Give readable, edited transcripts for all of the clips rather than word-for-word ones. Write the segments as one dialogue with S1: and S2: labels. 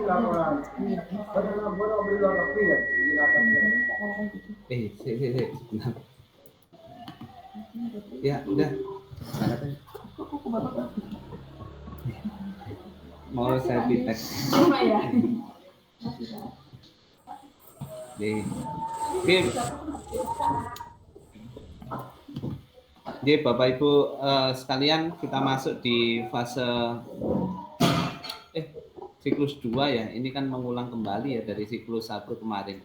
S1: Sebentar. Ya, udah. Mau saya feedback. Oke. Jadi Bapak Ibu sekalian, kita masuk di fase siklus 2 ya. Ini kan mengulang kembali ya dari siklus 1 kemarin.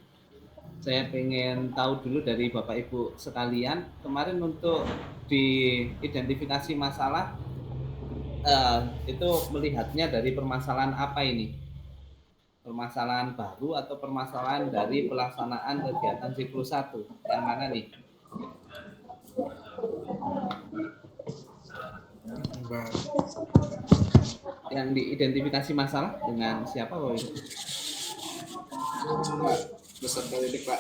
S1: Saya pengen tahu dulu dari Bapak Ibu sekalian, kemarin untuk diidentifikasi masalah itu melihatnya dari permasalahan apa ini? Permasalahan baru atau permasalahan dari pelaksanaan kegiatan siklus 1? Yang mana nih? Yang diidentifikasi masalah dengan siapa Bapak Ibu?
S2: Peserta didik Pak.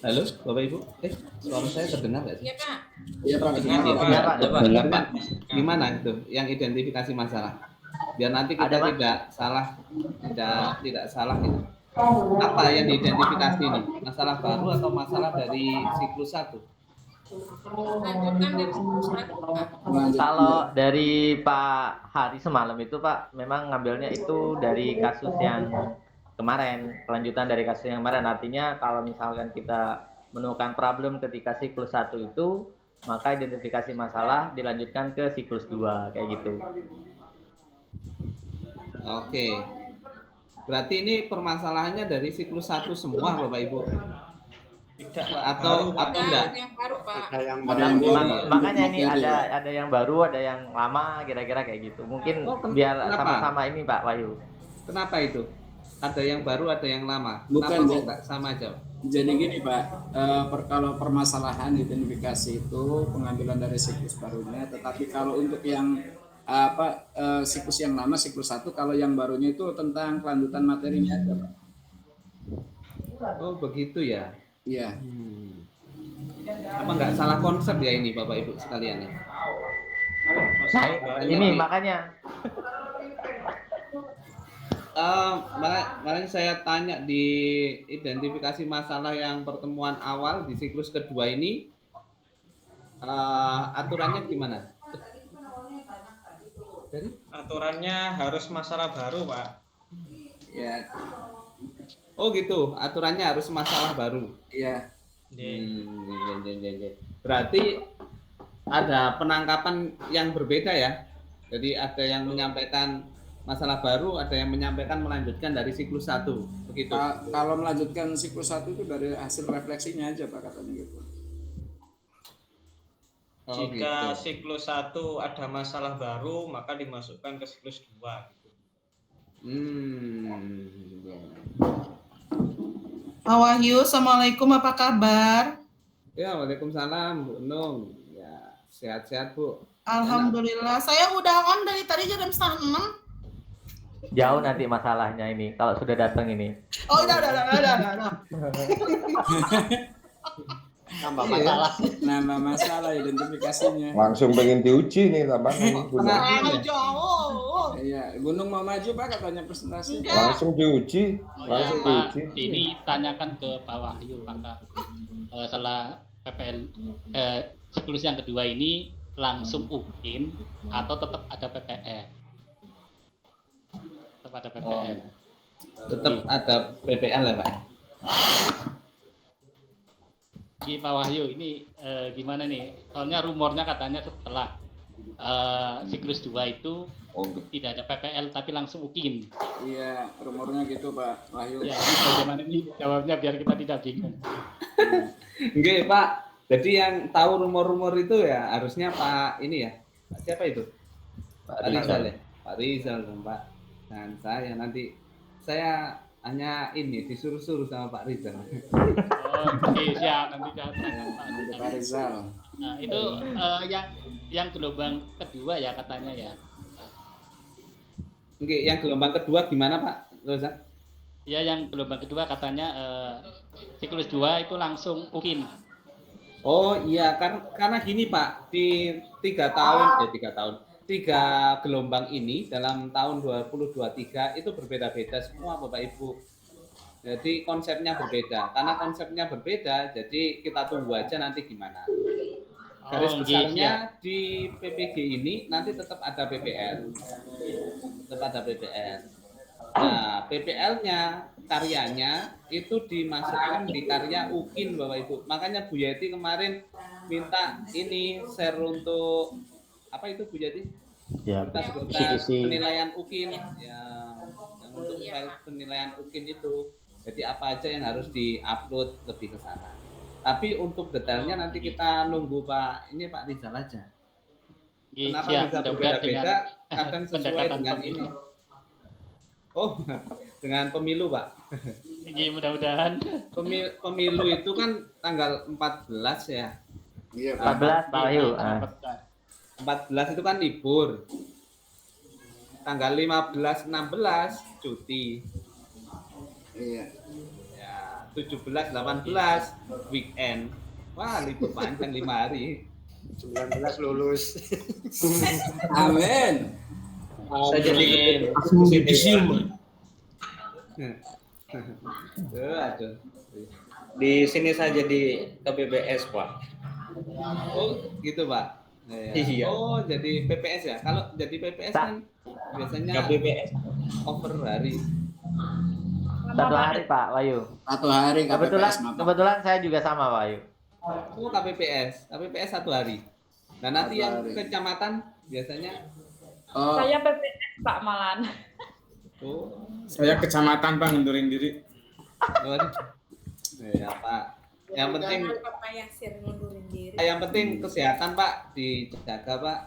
S1: Halo Bapak Ibu, suara saya terdengar nggak sih?
S3: Iya Pak.
S2: Iya Pak.
S1: Dengar Pak. Gimana itu yang identifikasi masalah? Biar nanti kita tidak salah itu. Apa yang diidentifikasi ini? Masalah baru atau masalah dari siklus 1?
S3: Lanjutkan dari siklus 1 Pak.
S4: Kalau dari Pak Hari semalam itu Pak, memang ngambilnya itu dari kasus yang kemarin, kelanjutan dari kasus yang kemarin. Artinya kalau misalkan kita menemukan problem ketika siklus 1 itu, maka identifikasi masalah dilanjutkan ke siklus 2, kayak gitu.
S1: Oke. Berarti ini permasalahannya dari siklus 1 semua Bapak Ibu? Tidak, atau enggak?
S3: Yang baru Pak.
S4: Makanya ini ada yang baru, ada yang lama, kira-kira kayak gitu. Mungkin biar sama-sama ini Pak Wahyu.
S1: Kenapa itu? Ada yang baru, ada yang lama.
S2: Bukan,
S1: enggak sama aja?
S2: Jadi gini Pak, kalau permasalahan identifikasi itu pengambilan dari siklus barunya, tetapi kalau untuk yang siklus yang lama, siklus 1, kalau yang barunya itu tentang kelanjutan materinya aja Pak.
S1: Oh begitu ya?
S2: Iya.
S1: Apa nggak salah konsep ya ini Bapak Ibu sekalian ya?
S4: Ini makanya.
S1: Makanya saya tanya di identifikasi masalah yang pertemuan awal di siklus kedua ini, aturannya gimana?
S5: Aturannya harus masalah baru Pak.
S2: Ya.
S1: Oh gitu, aturannya harus masalah baru.
S2: Iya.
S1: Berarti ada penangkapan yang berbeda ya. Jadi ada yang menyampaikan masalah baru, ada yang menyampaikan melanjutkan dari siklus 1, begitu.
S2: Kalau melanjutkan siklus 1 itu dari hasil refleksinya aja Pak, katanya gitu.
S5: Jika siklus 1 ada masalah baru, maka dimasukkan ke siklus 2.
S6: Pak Wahyu, Assalamualaikum, apa kabar?
S1: Ya, waalaikumsalam, Bu Nung. Ya, sehat-sehat Bu.
S6: Alhamdulillah, saya udah on dari tadi jam 5:30.
S4: Jauh nanti masalahnya ini, kalau sudah datang ini.
S6: Oh, udah.
S2: Nambah masalah identifikasinya.
S7: Langsung pengen diuji nih tambahnya.
S6: Jauh.
S2: Iya, Gunung mau maju Pak katanya presentasi.
S7: Langsung diuji. Langsung diuji.
S8: Ini tanyakan ke Pak Wahyu, apakah setelah PPL siklus yang kedua ini langsung UKIN atau tetap ada PPL? Tetap ada PPL.
S1: Tetap ada PPL ya Pak?
S8: Pak Wahyu, ini gimana nih? Soalnya rumornya katanya setelah siklus 2 itu tidak ada PPL tapi langsung UKIN.
S2: Iya, rumornya gitu Pak Wahyu.
S8: Ya, bagaimana ini jawabnya biar kita tidak bingung.
S1: Enggak Pak, jadi yang tahu rumor-rumor itu ya harusnya Pak ini ya. Pak siapa itu? Pak Rizal ya? Pak Rizal dan Pak. Dan saya nanti saya hanya ini disuruh-suruh sama Pak Rizal.
S8: Oke, siap, nanti
S2: Pak Rizal.
S8: Nah, itu yang gelombang kedua ya katanya ya.
S1: Oke, yang gelombang kedua gimana Pak Rizal?
S8: Ya, yang gelombang kedua katanya siklus 2 itu langsung UKIN.
S1: Oh iya, karena gini Pak, di 3 gelombang ini dalam tahun 2023 itu berbeda-beda semua Bapak Ibu. Jadi konsepnya berbeda. Karena konsepnya berbeda, jadi kita tunggu aja nanti gimana. Garis
S8: Oh,
S1: besarnya di PPG ini nanti tetap ada PPL. Tetap ada PPL. Nah, PPL-nya, karyanya itu dimasukkan di karya UKIN Bapak Ibu. Makanya Bu Yeti kemarin minta ini share untuk apa itu Bu Yeti?
S4: Ya,
S1: Berkas
S4: isi.
S1: penilaian UKIN yang untuk file penilaian UKIN itu. Jadi apa aja yang harus diupload lebih ke sana. Tapi untuk detailnya nanti kita nunggu Pak ini Pak Rizal aja. Kenapa
S8: Siap,
S1: bisa
S8: mudah-mudahan
S1: berbeda-beda?
S8: dengan
S1: Kadang sesuai
S8: pendekatan
S1: dengan
S8: pemilu.
S1: ini. Oh, dengan pemilu Pak.
S8: Mudah-mudahan.
S1: Pemilu itu kan tanggal 14 ya.
S2: Iya,
S4: 14 Pak Wahyu.
S1: 14 itu kan libur. Tanggal 15, 16 cuti.
S2: Iya.
S1: Ya, 17, 18 weekend. Wah, libur panjang 5 hari.
S9: 19 lulus.
S2: Amin.
S9: Saya jadi
S1: Aduh.
S9: di sini saya jadi KPPS, Pak.
S1: Oh, gitu, Pak.
S9: Iya.
S1: Oh, jadi PPS ya. Kalau jadi PPS kan biasanya
S9: KPPS.
S1: over hari.
S4: 1 hari Pak Wahyu.
S2: 1 hari KPPS, Bapak.
S4: Kebetulan saya juga sama Pak Wahyu.
S1: Oh, KPPS 1 hari. Nah, nanti yang kecamatan biasanya
S2: Oh,
S3: Saya PPS Pak Malan.
S1: oh,
S10: Saya kecamatan Pak, ngundurin diri.
S1: waduh. Ya, Pak. Yang penting
S3: Pak Yasir ngundurin diri.
S1: yang penting kesehatan Pak dijaga Pak.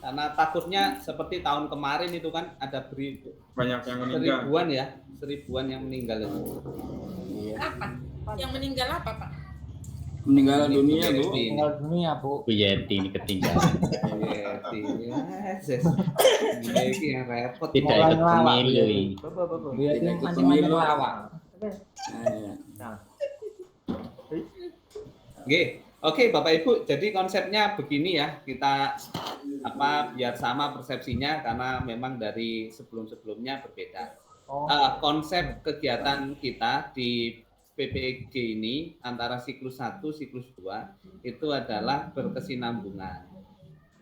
S1: Karena takutnya seperti tahun kemarin itu kan ada
S10: Banyak yang meninggal.
S1: seribuan yang meninggal itu.
S3: Apa? Yang meninggal apa Pak?
S2: meninggal dunia, Bu.
S4: Tinggal dunia Bu.
S8: Bu Yeti ini ketinggalan.
S1: Ini yang repot.
S8: Tidak ikut pemilu ini.
S2: Tidak ikut pemilu.
S1: Oke, Bapak Ibu. Jadi konsepnya begini ya. Kita biar sama persepsinya karena memang dari sebelum-sebelumnya berbeda. Konsep kegiatan kita di PPG ini antara siklus 1, siklus 2 itu adalah berkesinambungan.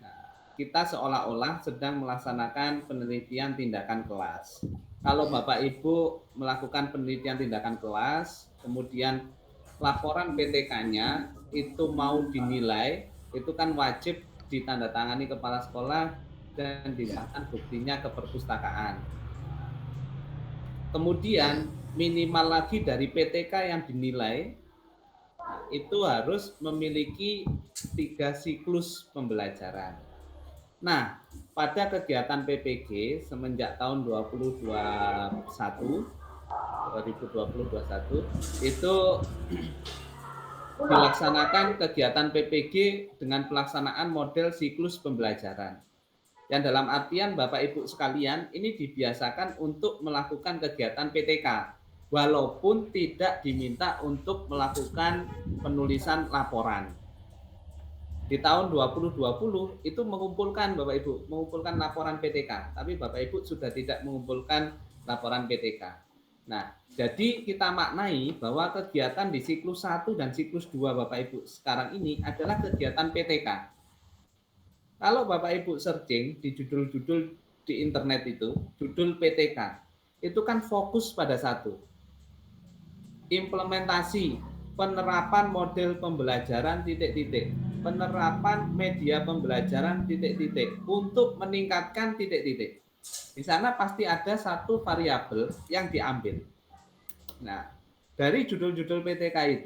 S1: Nah, kita seolah-olah sedang melaksanakan penelitian tindakan kelas. Kalau Bapak Ibu melakukan penelitian tindakan kelas, kemudian laporan PTK-nya itu mau dinilai, itu kan wajib ditandatangani kepala sekolah dan diserahkan buktinya ke perpustakaan. Kemudian minimal lagi dari PTK yang dinilai itu harus memiliki 3 siklus pembelajaran. Nah, pada kegiatan PPG semenjak tahun 2021 itu dilaksanakan kegiatan PPG dengan pelaksanaan model siklus pembelajaran. Yang dalam artian Bapak Ibu sekalian ini dibiasakan untuk melakukan kegiatan PTK walaupun tidak diminta untuk melakukan penulisan laporan. Di tahun 2020 itu mengumpulkan Bapak Ibu, mengumpulkan laporan PTK, tapi Bapak Ibu sudah tidak mengumpulkan laporan PTK. Nah, jadi kita maknai bahwa kegiatan di siklus 1 dan siklus 2 Bapak Ibu sekarang ini adalah kegiatan PTK. Kalau Bapak Ibu searching di judul-judul di internet itu, judul PTK, itu kan fokus pada satu. Implementasi, penerapan model pembelajaran titik-titik, penerapan media pembelajaran titik-titik untuk meningkatkan titik-titik. Di sana pasti ada satu variabel yang diambil. Nah, dari judul-judul PTK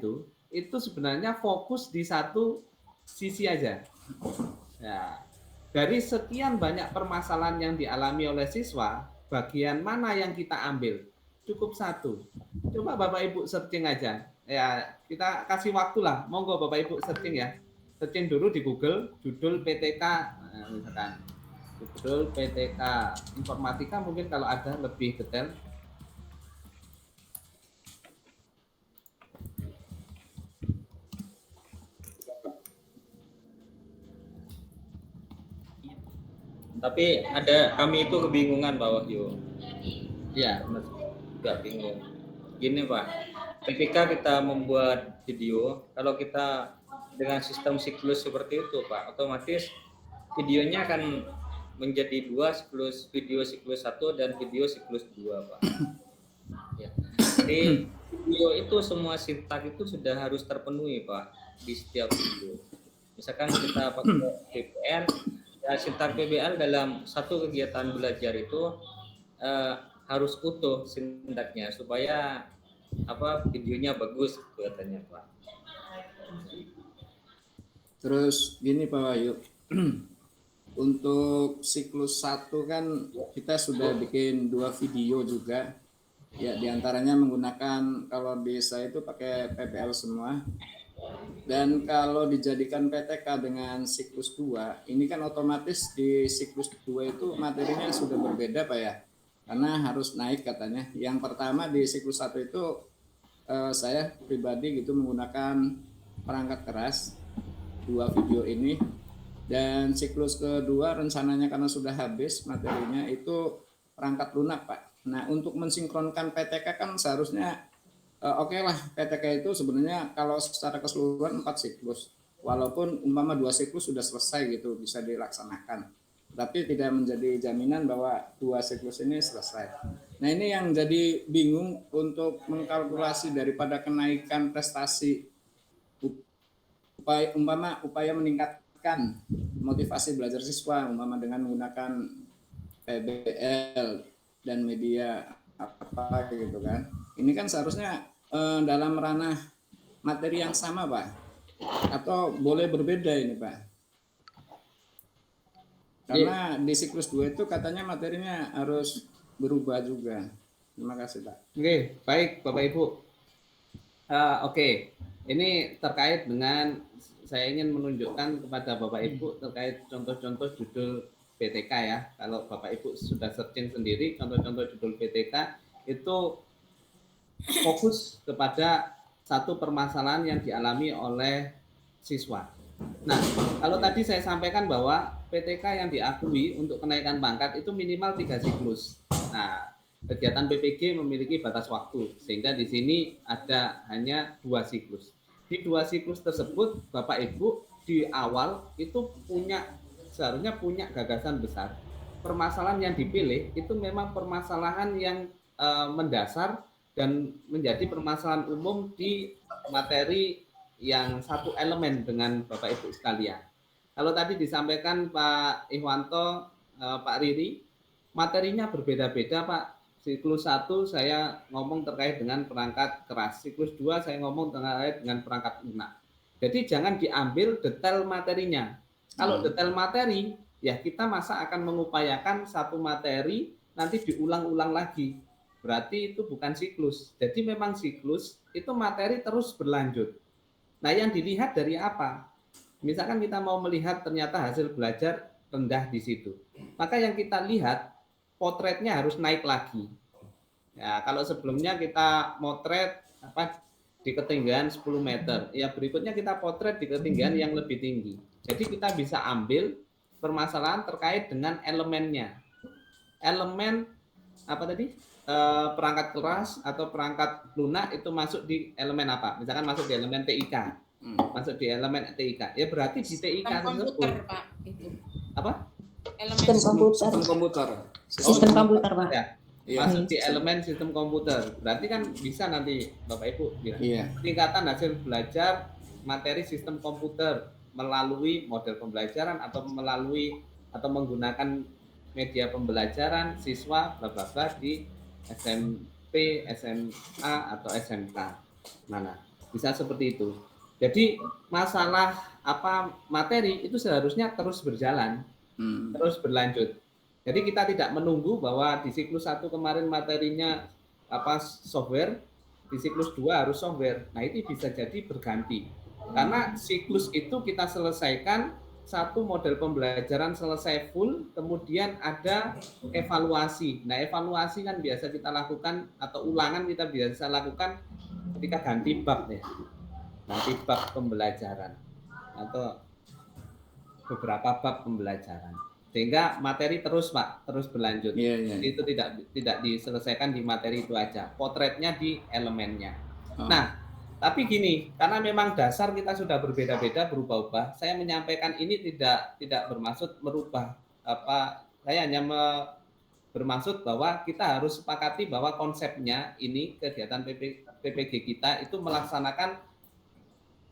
S1: itu sebenarnya fokus di satu sisi aja. Nah, dari sekian banyak permasalahan yang dialami oleh siswa, bagian mana yang kita ambil? Cukup satu. Coba Bapak Ibu searching aja. Ya, kita kasih waktu lah. Monggo Bapak Ibu searching ya. Searching dulu di Google judul PTK, misalkan judul PTK informatika mungkin kalau ada lebih detail.
S9: Tapi kami itu kebingungan Pak Wahyu.
S1: Ya,
S9: Nggak bingung. Gini Pak, ketika kita membuat video, kalau kita dengan sistem siklus seperti itu Pak, otomatis videonya akan menjadi dua, video siklus 1 dan video siklus 2 Pak. Ya. Jadi video itu semua sintak itu sudah harus terpenuhi Pak di setiap video. Misalkan kita pakai PBL, ya sintak PBL dalam satu kegiatan belajar itu harus utuh sintaknya supaya videonya bagus katanya Pak.
S2: Terus gini Pak Wahyu, untuk siklus 1 kan kita sudah bikin 2 video juga. Ya, diantaranya menggunakan, kalau di saya itu pakai PPL semua. Dan kalau dijadikan PTK dengan siklus 2, ini kan otomatis di siklus 2 itu materinya sudah berbeda Pak ya. Karena harus naik katanya. Yang pertama di siklus 1 itu saya pribadi gitu menggunakan perangkat keras 2 video ini. Dan siklus kedua rencananya karena sudah habis materinya itu perangkat lunak Pak. Nah, untuk mensinkronkan PTK kan seharusnya oke lah, PTK itu sebenarnya kalau secara keseluruhan 4 siklus. Walaupun umpama 2 siklus sudah selesai gitu, bisa dilaksanakan. Tapi tidak menjadi jaminan bahwa 2 siklus ini selesai. Nah, ini yang jadi bingung untuk mengkalkulasi daripada kenaikan prestasi upaya meningkatkan motivasi belajar siswa umpama dengan menggunakan PBL dan media apa gitu kan. Ini kan seharusnya dalam ranah materi yang sama Pak, atau boleh berbeda ini Pak? Karena di siklus 2 itu katanya materinya harus berubah juga. Terima kasih Pak.
S1: Oke, baik Bapak Ibu. Oke, ini terkait dengan saya ingin menunjukkan kepada Bapak Ibu terkait contoh-contoh judul PTK ya. Kalau Bapak Ibu sudah searching sendiri contoh-contoh judul PTK itu fokus kepada satu permasalahan yang dialami oleh siswa. Nah, kalau tadi saya sampaikan bahwa PTK yang diakui untuk kenaikan pangkat itu minimal 3 siklus. Nah, kegiatan PPG memiliki batas waktu sehingga di sini ada hanya 2 siklus. Di 2 siklus tersebut Bapak Ibu di awal itu seharusnya punya gagasan besar. Permasalahan yang dipilih itu memang permasalahan yang mendasar dan menjadi permasalahan umum di materi yang satu elemen dengan Bapak Ibu sekalian. Kalau tadi disampaikan Pak Ihwanto, Pak Riri, materinya berbeda-beda Pak. Siklus 1 saya ngomong terkait dengan perangkat keras, siklus 2 saya ngomong terkait dengan perangkat lunak. Jadi jangan diambil detail materinya. Kalau detail materi, ya kita masa akan mengupayakan satu materi nanti diulang-ulang lagi. Berarti itu bukan siklus. Jadi memang siklus itu materi terus berlanjut. Nah, yang dilihat dari apa? Misalkan kita mau melihat ternyata hasil belajar rendah di situ. Maka yang kita lihat potretnya harus naik lagi. Ya, kalau sebelumnya kita motret di ketinggian 10 meter, ya berikutnya kita potret di ketinggian yang lebih tinggi. Jadi kita bisa ambil permasalahan terkait dengan elemennya. Elemen apa tadi? Perangkat keras atau perangkat lunak itu masuk di elemen apa? Misalkan masuk di elemen TIK. Masuk di elemen TIK. Ya berarti di TIK tersebut
S3: Pak, itu.
S1: apa?
S2: Sistem komputer.
S1: Sistem komputer, Pak. Ya.
S2: Iya.
S1: Masuk di elemen sistem komputer. Berarti kan bisa nanti Bapak Ibu bilang.
S2: Iya.
S1: Peningkatan hasil belajar materi sistem komputer melalui model pembelajaran atau menggunakan media pembelajaran siswa bla bla bla di SMP, SMA atau SMK. Mana? Bisa seperti itu. Jadi masalah materi itu seharusnya terus berjalan, terus berlanjut. Jadi kita tidak menunggu bahwa di siklus 1 kemarin materinya software, di siklus 2 harus software. Nah, itu bisa jadi berganti. Karena siklus itu kita selesaikan satu model pembelajaran selesai full, kemudian ada evaluasi. Nah, evaluasi kan biasa kita lakukan atau ulangan kita biasa lakukan ketika ganti bab ya. Ganti bab pembelajaran atau beberapa bab pembelajaran. Sehingga materi terus Pak, terus berlanjut.
S2: Iya, iya.
S1: Itu tidak diselesaikan di materi itu aja. Potretnya di elemennya.
S2: Oh.
S1: Nah, tapi gini, karena memang dasar kita sudah berbeda-beda, berubah-ubah. Saya menyampaikan ini tidak bermaksud merubah apa. Saya hanya bermaksud bahwa kita harus sepakati bahwa konsepnya ini kegiatan PPG kita itu melaksanakan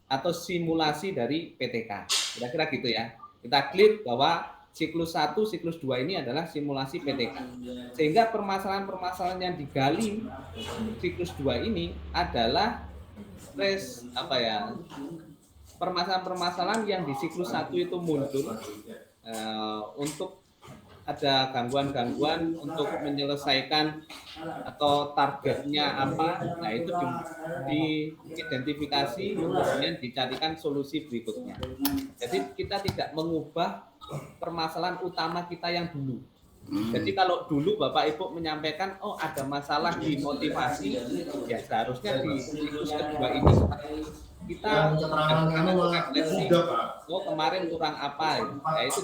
S1: atau simulasi dari PTK. Kira-kira gitu ya. Kita clear bahwa siklus 1, siklus 2 ini adalah simulasi PTK. Sehingga permasalahan-permasalahan yang digali siklus 2 ini adalah permasalahan-permasalahan yang di siklus 1 itu muncul untuk ada gangguan-gangguan untuk menyelesaikan atau targetnya apa. Nah, itu diidentifikasi kemudian dicarikan solusi berikutnya. Jadi kita tidak mengubah permasalahan utama kita yang dulu. Jadi kalau dulu Bapak Ibu menyampaikan ada masalah di motivasi, ya seharusnya di siklus kedua ini kita refleksi. Kemarin kurang apa? Ya itu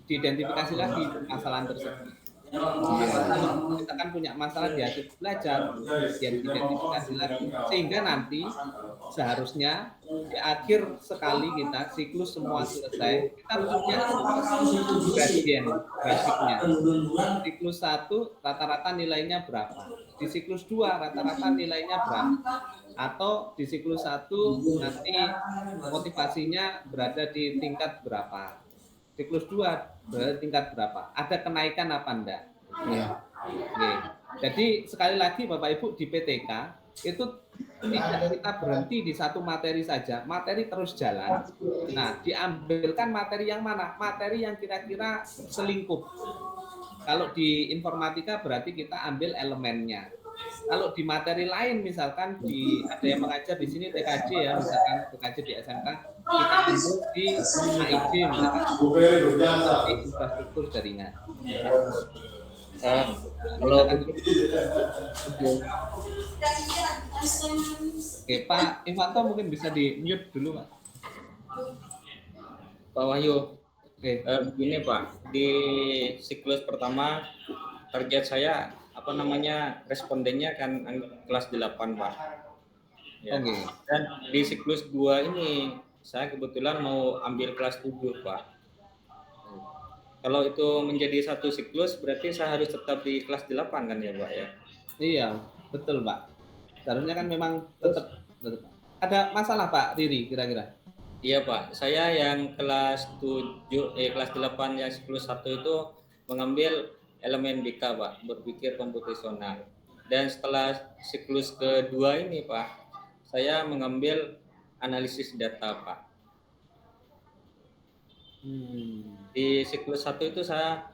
S1: diidentifikasi lagi permasalahan tersebut. Kita kan punya masalah di hasil belajar yang diidentifikasi lagi, sehingga nanti seharusnya di akhir sekali kita siklus semua selesai, kita punya gradien grafiknya. Siklus 1 rata-rata nilainya berapa, di siklus 2 rata-rata nilainya berapa, atau di siklus 1 nanti motivasinya berada di tingkat berapa, siklus 2 berada di tingkat berapa, ada kenaikan apa enggak.
S2: Iya.
S1: Oke. Jadi sekali lagi Bapak Ibu, di PTK itu tidak kita berhenti di satu materi saja, materi terus jalan. Nah, diambilkan materi yang mana? Materi yang kira-kira selingkup. Kalau di informatika berarti kita ambil elemennya. Kalau di materi lain misalkan ada yang mengajar di sini TKJ ya, misalkan TKJ di SMK, kita ambil di AIJ misalkan, di infrastruktur jaringan. Oke, Pak Ivanto mungkin bisa di mute dulu Pak.
S9: Pak Wahyu,
S1: Oke.
S9: begini Pak, di siklus pertama target saya respondennya kan kelas 8 Pak. Ya.
S1: Oke.
S9: Dan di siklus 2 ini saya kebetulan mau ambil kelas 7 Pak. Kalau itu menjadi satu siklus berarti saya harus tetap di kelas 8 kan ya Pak ya?
S1: Iya, betul Pak. Seharusnya kan memang tetap. Ada masalah Pak Riri kira-kira?
S9: Iya Pak, saya yang kelas 8 yang siklus 1 itu mengambil elemen BK Pak, berpikir komputasional. Dan setelah siklus kedua ini Pak, saya mengambil analisis data Pak. Di siklus 1 itu saya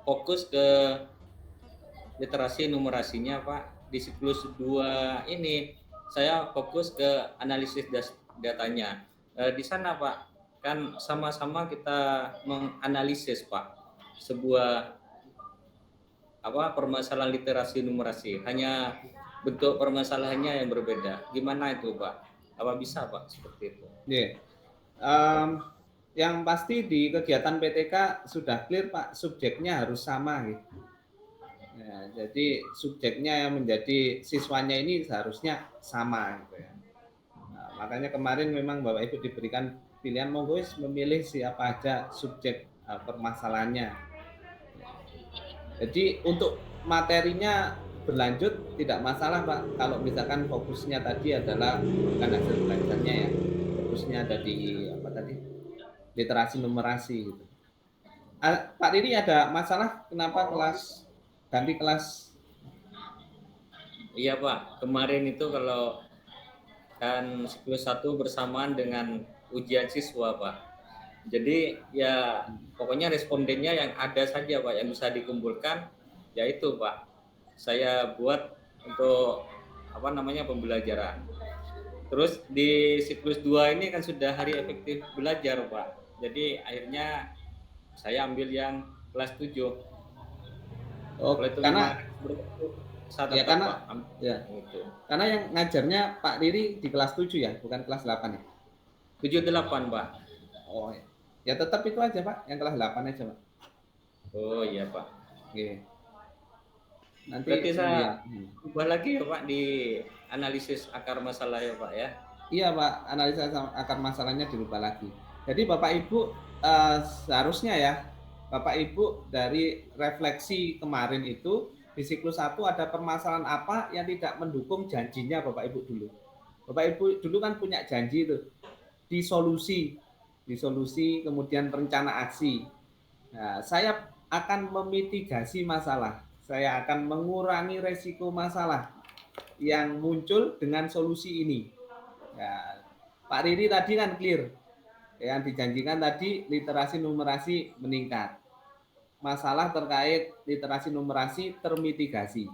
S9: fokus ke literasi numerasinya Pak. Di siklus 2 ini saya fokus ke analisis datanya. Di sana Pak, kan sama-sama kita menganalisis Pak sebuah permasalahan literasi numerasi, hanya bentuk permasalahannya yang berbeda. Gimana itu Pak? Apa bisa Pak seperti itu?
S1: Yeah. Yang pasti di kegiatan PTK sudah clear Pak, subjeknya harus sama gitu. Ya, jadi subjeknya yang menjadi siswanya ini seharusnya sama gitu ya. Nah, makanya kemarin memang Bapak Ibu diberikan pilihan monggo memilih siapa aja subjek permasalahannya. Jadi untuk materinya berlanjut tidak masalah Pak, kalau misalkan fokusnya tadi adalah bukan hasil belajarnya ya, fokusnya ada di literasi numerasi gitu. Pak Riri ada masalah kenapa ganti kelas?
S9: Iya Pak, kemarin itu kalau kan siklus 1 bersamaan dengan ujian siswa Pak. Jadi ya pokoknya respondennya yang ada saja Pak yang bisa dikumpulkan, yaitu Pak saya buat untuk pembelajaran. Terus di siklus 2 ini kan sudah hari efektif belajar Pak. Jadi akhirnya saya ambil yang kelas 7.
S1: Oh, karena ya,
S9: gitu.
S1: Karena yang ngajarnya Pak Riri di kelas 7 ya, bukan kelas 8 ya?
S9: 78 Pak.
S1: Oh, ya tetap itu aja Pak, yang kelas 8 aja Pak.
S9: Oh iya Pak.
S1: Oke. Nanti
S9: Berarti saya
S1: iya.
S9: ubah lagi ya Pak di analisis akar masalah ya Pak ya.
S1: Iya Pak, analisa akar masalahnya dirubah lagi. Jadi Bapak Ibu seharusnya ya, Bapak Ibu dari refleksi kemarin itu di siklus 1 ada permasalahan apa yang tidak mendukung janjinya Bapak Ibu dulu. Bapak Ibu dulu kan punya janji itu di solusi kemudian rencana aksi. Nah, saya akan memitigasi masalah. Saya akan mengurangi resiko masalah yang muncul dengan solusi ini. Ya, Pak Riri tadi kan clear. Yang dijanjikan tadi literasi numerasi meningkat. Masalah terkait literasi numerasi termitigasi.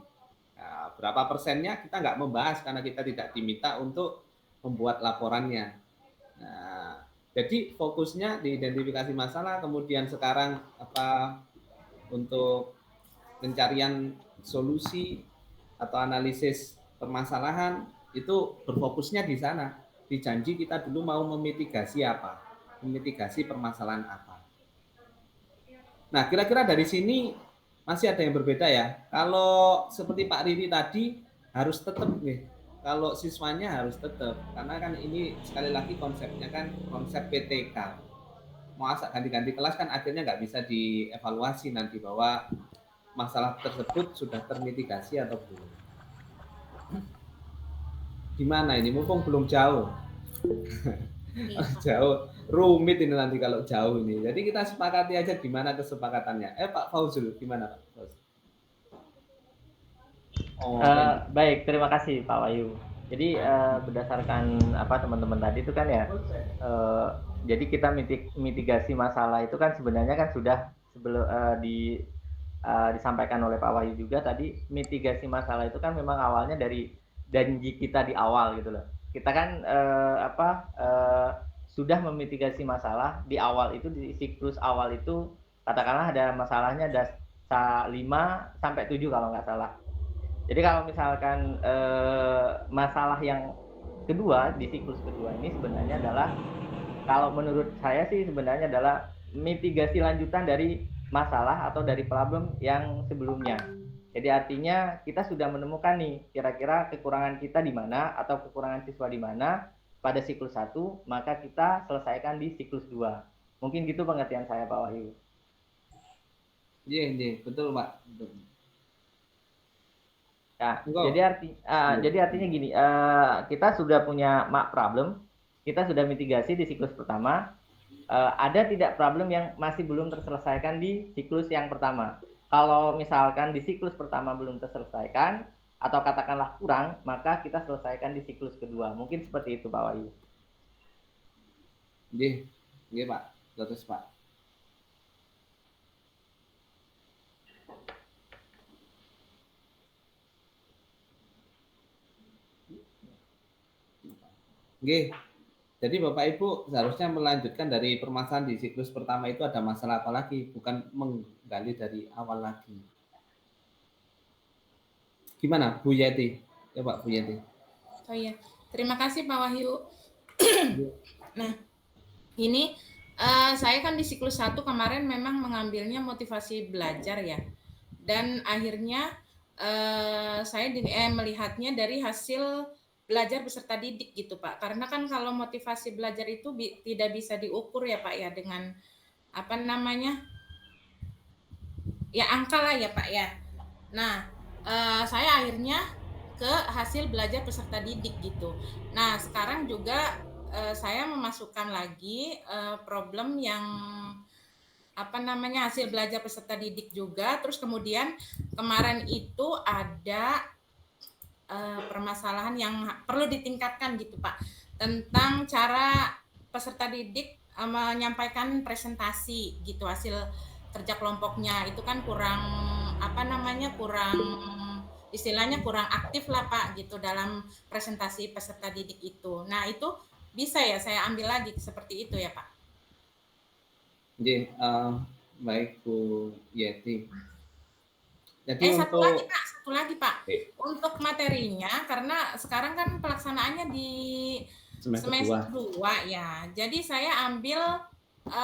S1: Nah, berapa persennya kita nggak membahas karena kita tidak diminta untuk membuat laporannya. Nah, jadi fokusnya di identifikasi masalah, kemudian sekarang untuk pencarian solusi atau analisis permasalahan itu berfokusnya di sana. Dijanji kita dulu mau memitigasi apa? Memitigasi permasalahan apa? Nah, kira-kira dari sini masih ada yang berbeda ya. Kalau seperti Pak Riri tadi harus tetap nih. Kalau siswanya harus tetap, karena kan ini sekali lagi konsepnya kan konsep PTK. Mau asal ganti-ganti kelas kan akhirnya nggak bisa dievaluasi nanti bahwa masalah tersebut sudah termitigasi atau belum. Gimana ini? Mumpung belum jauh. Jauh, rumit ini nanti kalau jauh ini. Jadi kita sepakati aja gimana kesepakatannya. Pak Fauzul, gimana Pak Fauzul?
S4: Oh, baik, terima kasih Pak Wahyu. Jadi berdasarkan apa teman-teman tadi itu kan ya, jadi kita mitigasi masalah itu kan sebenarnya kan sudah sebelum disampaikan oleh Pak Wahyu juga tadi, mitigasi masalah itu kan memang awalnya dari janji kita di awal gitu loh. Kita kan sudah memitigasi masalah di awal itu, di siklus awal itu katakanlah ada masalahnya ada 5 sampai 7 kalau nggak salah. Jadi kalau misalkan masalah yang kedua di siklus kedua ini sebenarnya adalah, kalau menurut saya sih sebenarnya adalah mitigasi lanjutan dari masalah atau dari problem yang sebelumnya. Jadi artinya kita sudah menemukan nih kira-kira kekurangan kita di mana atau kekurangan siswa di mana pada siklus 1, maka kita selesaikan di siklus 2. Mungkin gitu pengertian saya Pak Wahyu.
S1: Iya, betul Pak. Betul.
S4: Nah, jadi artinya gini, kita sudah punya problem, kita sudah mitigasi di siklus pertama. Ada tidak problem yang masih belum terselesaikan di siklus yang pertama? Kalau misalkan di siklus pertama belum terselesaikan atau katakanlah kurang, maka kita selesaikan di siklus kedua. Mungkin seperti itu Pak Wahyu.
S1: Iya Pak, terus Pak. Oke, jadi Bapak Ibu seharusnya melanjutkan dari permasalahan di siklus pertama itu ada masalah apa lagi, bukan menggali dari awal lagi. Gimana Bu Yeti? Ya Pak Bu Yeti.
S6: Oh iya, terima kasih Pak Wahyu. Nah, ini saya kan di siklus 1 kemarin memang mengambilnya motivasi belajar ya. Dan akhirnya saya melihatnya dari hasil belajar beserta didik gitu Pak. Karena kan kalau motivasi belajar itu tidak bisa diukur ya Pak ya dengan ya angka lah ya Pak ya. Nah, saya akhirnya ke hasil belajar peserta didik gitu. Nah, sekarang juga saya memasukkan lagi problem yang hasil belajar peserta didik juga. Terus kemudian kemarin itu ada permasalahan yang perlu ditingkatkan gitu Pak, tentang cara peserta didik menyampaikan presentasi gitu, hasil kerja kelompoknya itu kan kurang istilahnya kurang aktif lah Pak gitu dalam presentasi peserta didik itu. Nah itu bisa ya saya ambil lagi seperti itu ya Pak.
S1: Baik Bu Yeti. Jadi
S6: satu lagi Pak. Untuk materinya, karena sekarang kan pelaksanaannya
S1: semester
S6: Semester
S1: 2.
S6: 2 ya. Jadi saya ambil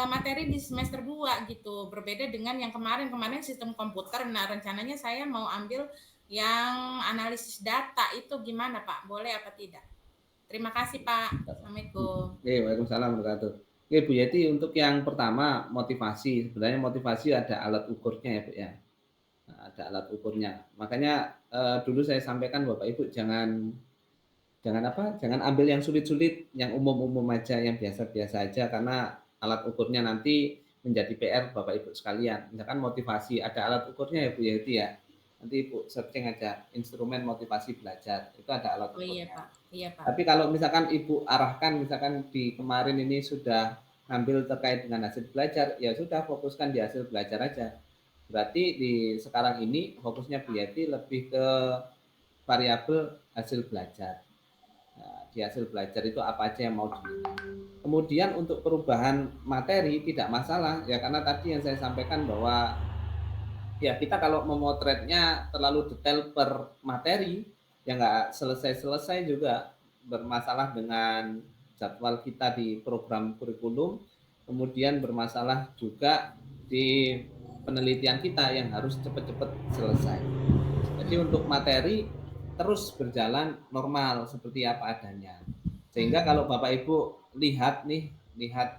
S6: materi di semester 2 gitu. Berbeda dengan yang kemarin sistem komputer. Nah, rencananya saya mau ambil yang analisis data. Itu gimana, Pak? Boleh apa tidak? Terima kasih, Pak. Assalamualaikum.
S1: Waalaikumsalam warahmatullahi wabarakatuh. Oke, Bu Yeti, untuk yang pertama motivasi. Sebenarnya motivasi ada alat ukurnya ya, Bu ya. Nah, ada alat ukurnya. Makanya dulu saya sampaikan Bapak Ibu jangan ambil yang sulit-sulit, yang umum-umum aja, yang biasa-biasa aja, karena alat ukurnya nanti menjadi PR Bapak Ibu sekalian. Misalkan motivasi, ada alat ukurnya ya Bu Yeti ya. Nanti Ibu searching aja instrumen motivasi belajar, itu ada alat
S6: Oh iya,
S1: ukurnya.
S6: Pak. Iya, Pak.
S1: Tapi kalau misalkan Ibu arahkan, misalkan di kemarin ini sudah ngambil terkait dengan hasil belajar, ya sudah fokuskan di hasil belajar aja. Berarti di sekarang ini fokusnya Bu Yeti lebih ke variabel hasil belajar. Nah, di hasil belajar itu apa aja yang mau dilihat. Kemudian untuk perubahan materi tidak masalah ya, karena tadi yang saya sampaikan bahwa ya kita kalau memotretnya terlalu detail per materi ya nggak selesai-selesai juga, bermasalah dengan jadwal kita di program kurikulum, kemudian bermasalah juga di penelitian kita yang harus cepat-cepat selesai. Jadi untuk materi terus berjalan normal seperti apa adanya. Sehingga kalau Bapak Ibu lihat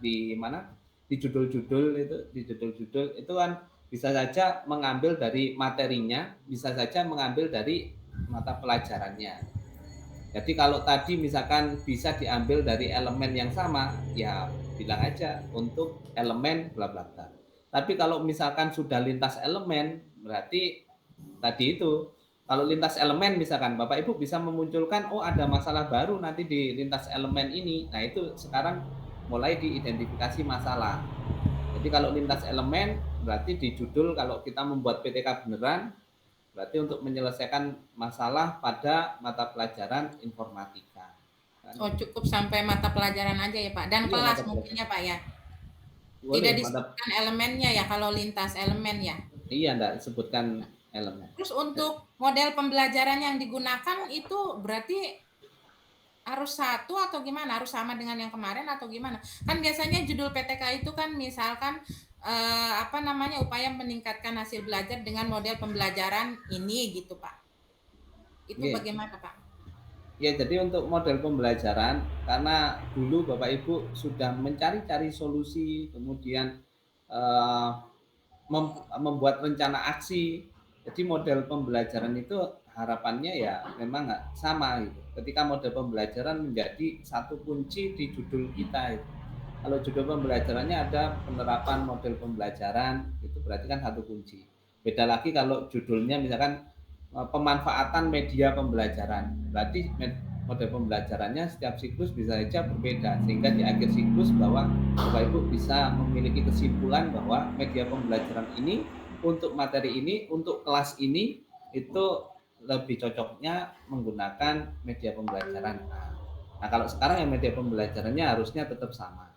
S1: di mana, di judul-judul itu kan bisa saja mengambil dari materinya, bisa saja mengambil dari mata pelajarannya. Jadi kalau tadi misalkan bisa diambil dari elemen yang sama, ya bilang aja untuk elemen bla bla bla. Tapi kalau misalkan sudah lintas elemen, berarti tadi itu, kalau lintas elemen misalkan Bapak Ibu bisa memunculkan, oh ada masalah baru nanti di lintas elemen ini. Nah itu sekarang mulai diidentifikasi masalah. Jadi kalau lintas elemen berarti di judul, kalau kita membuat PTK beneran, berarti untuk menyelesaikan masalah pada mata pelajaran informatika.
S6: Oh, cukup sampai mata pelajaran aja ya, Pak. Dan
S1: Iya,
S6: kelas
S1: mata
S6: mungkin ya, Pak ya.
S1: Boleh,
S6: Tidak disebutkan elemennya ya kalau lintas elemen ya.
S1: Iya, enggak disebutkan elemen.
S6: Terus untuk model pembelajaran yang digunakan itu berarti harus satu atau gimana? Harus sama dengan yang kemarin atau gimana? Kan biasanya judul PTK itu kan misalkan upaya meningkatkan hasil belajar dengan model pembelajaran ini gitu, Pak. Itu bagaimana, Pak?
S1: Ya, jadi untuk model pembelajaran, karena dulu Bapak Ibu sudah mencari-cari solusi, kemudian membuat rencana aksi. Jadi model pembelajaran itu harapannya ya memang nggak sama gitu. Ketika model pembelajaran menjadi satu kunci di judul kita itu. Kalau judul pembelajarannya ada penerapan model pembelajaran, itu berarti kan satu kunci. Beda lagi kalau judulnya misalkan pemanfaatan media pembelajaran, berarti model pembelajarannya setiap siklus bisa saja berbeda, sehingga di akhir siklus bahwa Bapak Ibu bisa memiliki kesimpulan bahwa media pembelajaran ini untuk materi ini, untuk kelas ini itu lebih cocoknya menggunakan media pembelajaran. Nah kalau sekarang yang media pembelajarannya harusnya tetap sama.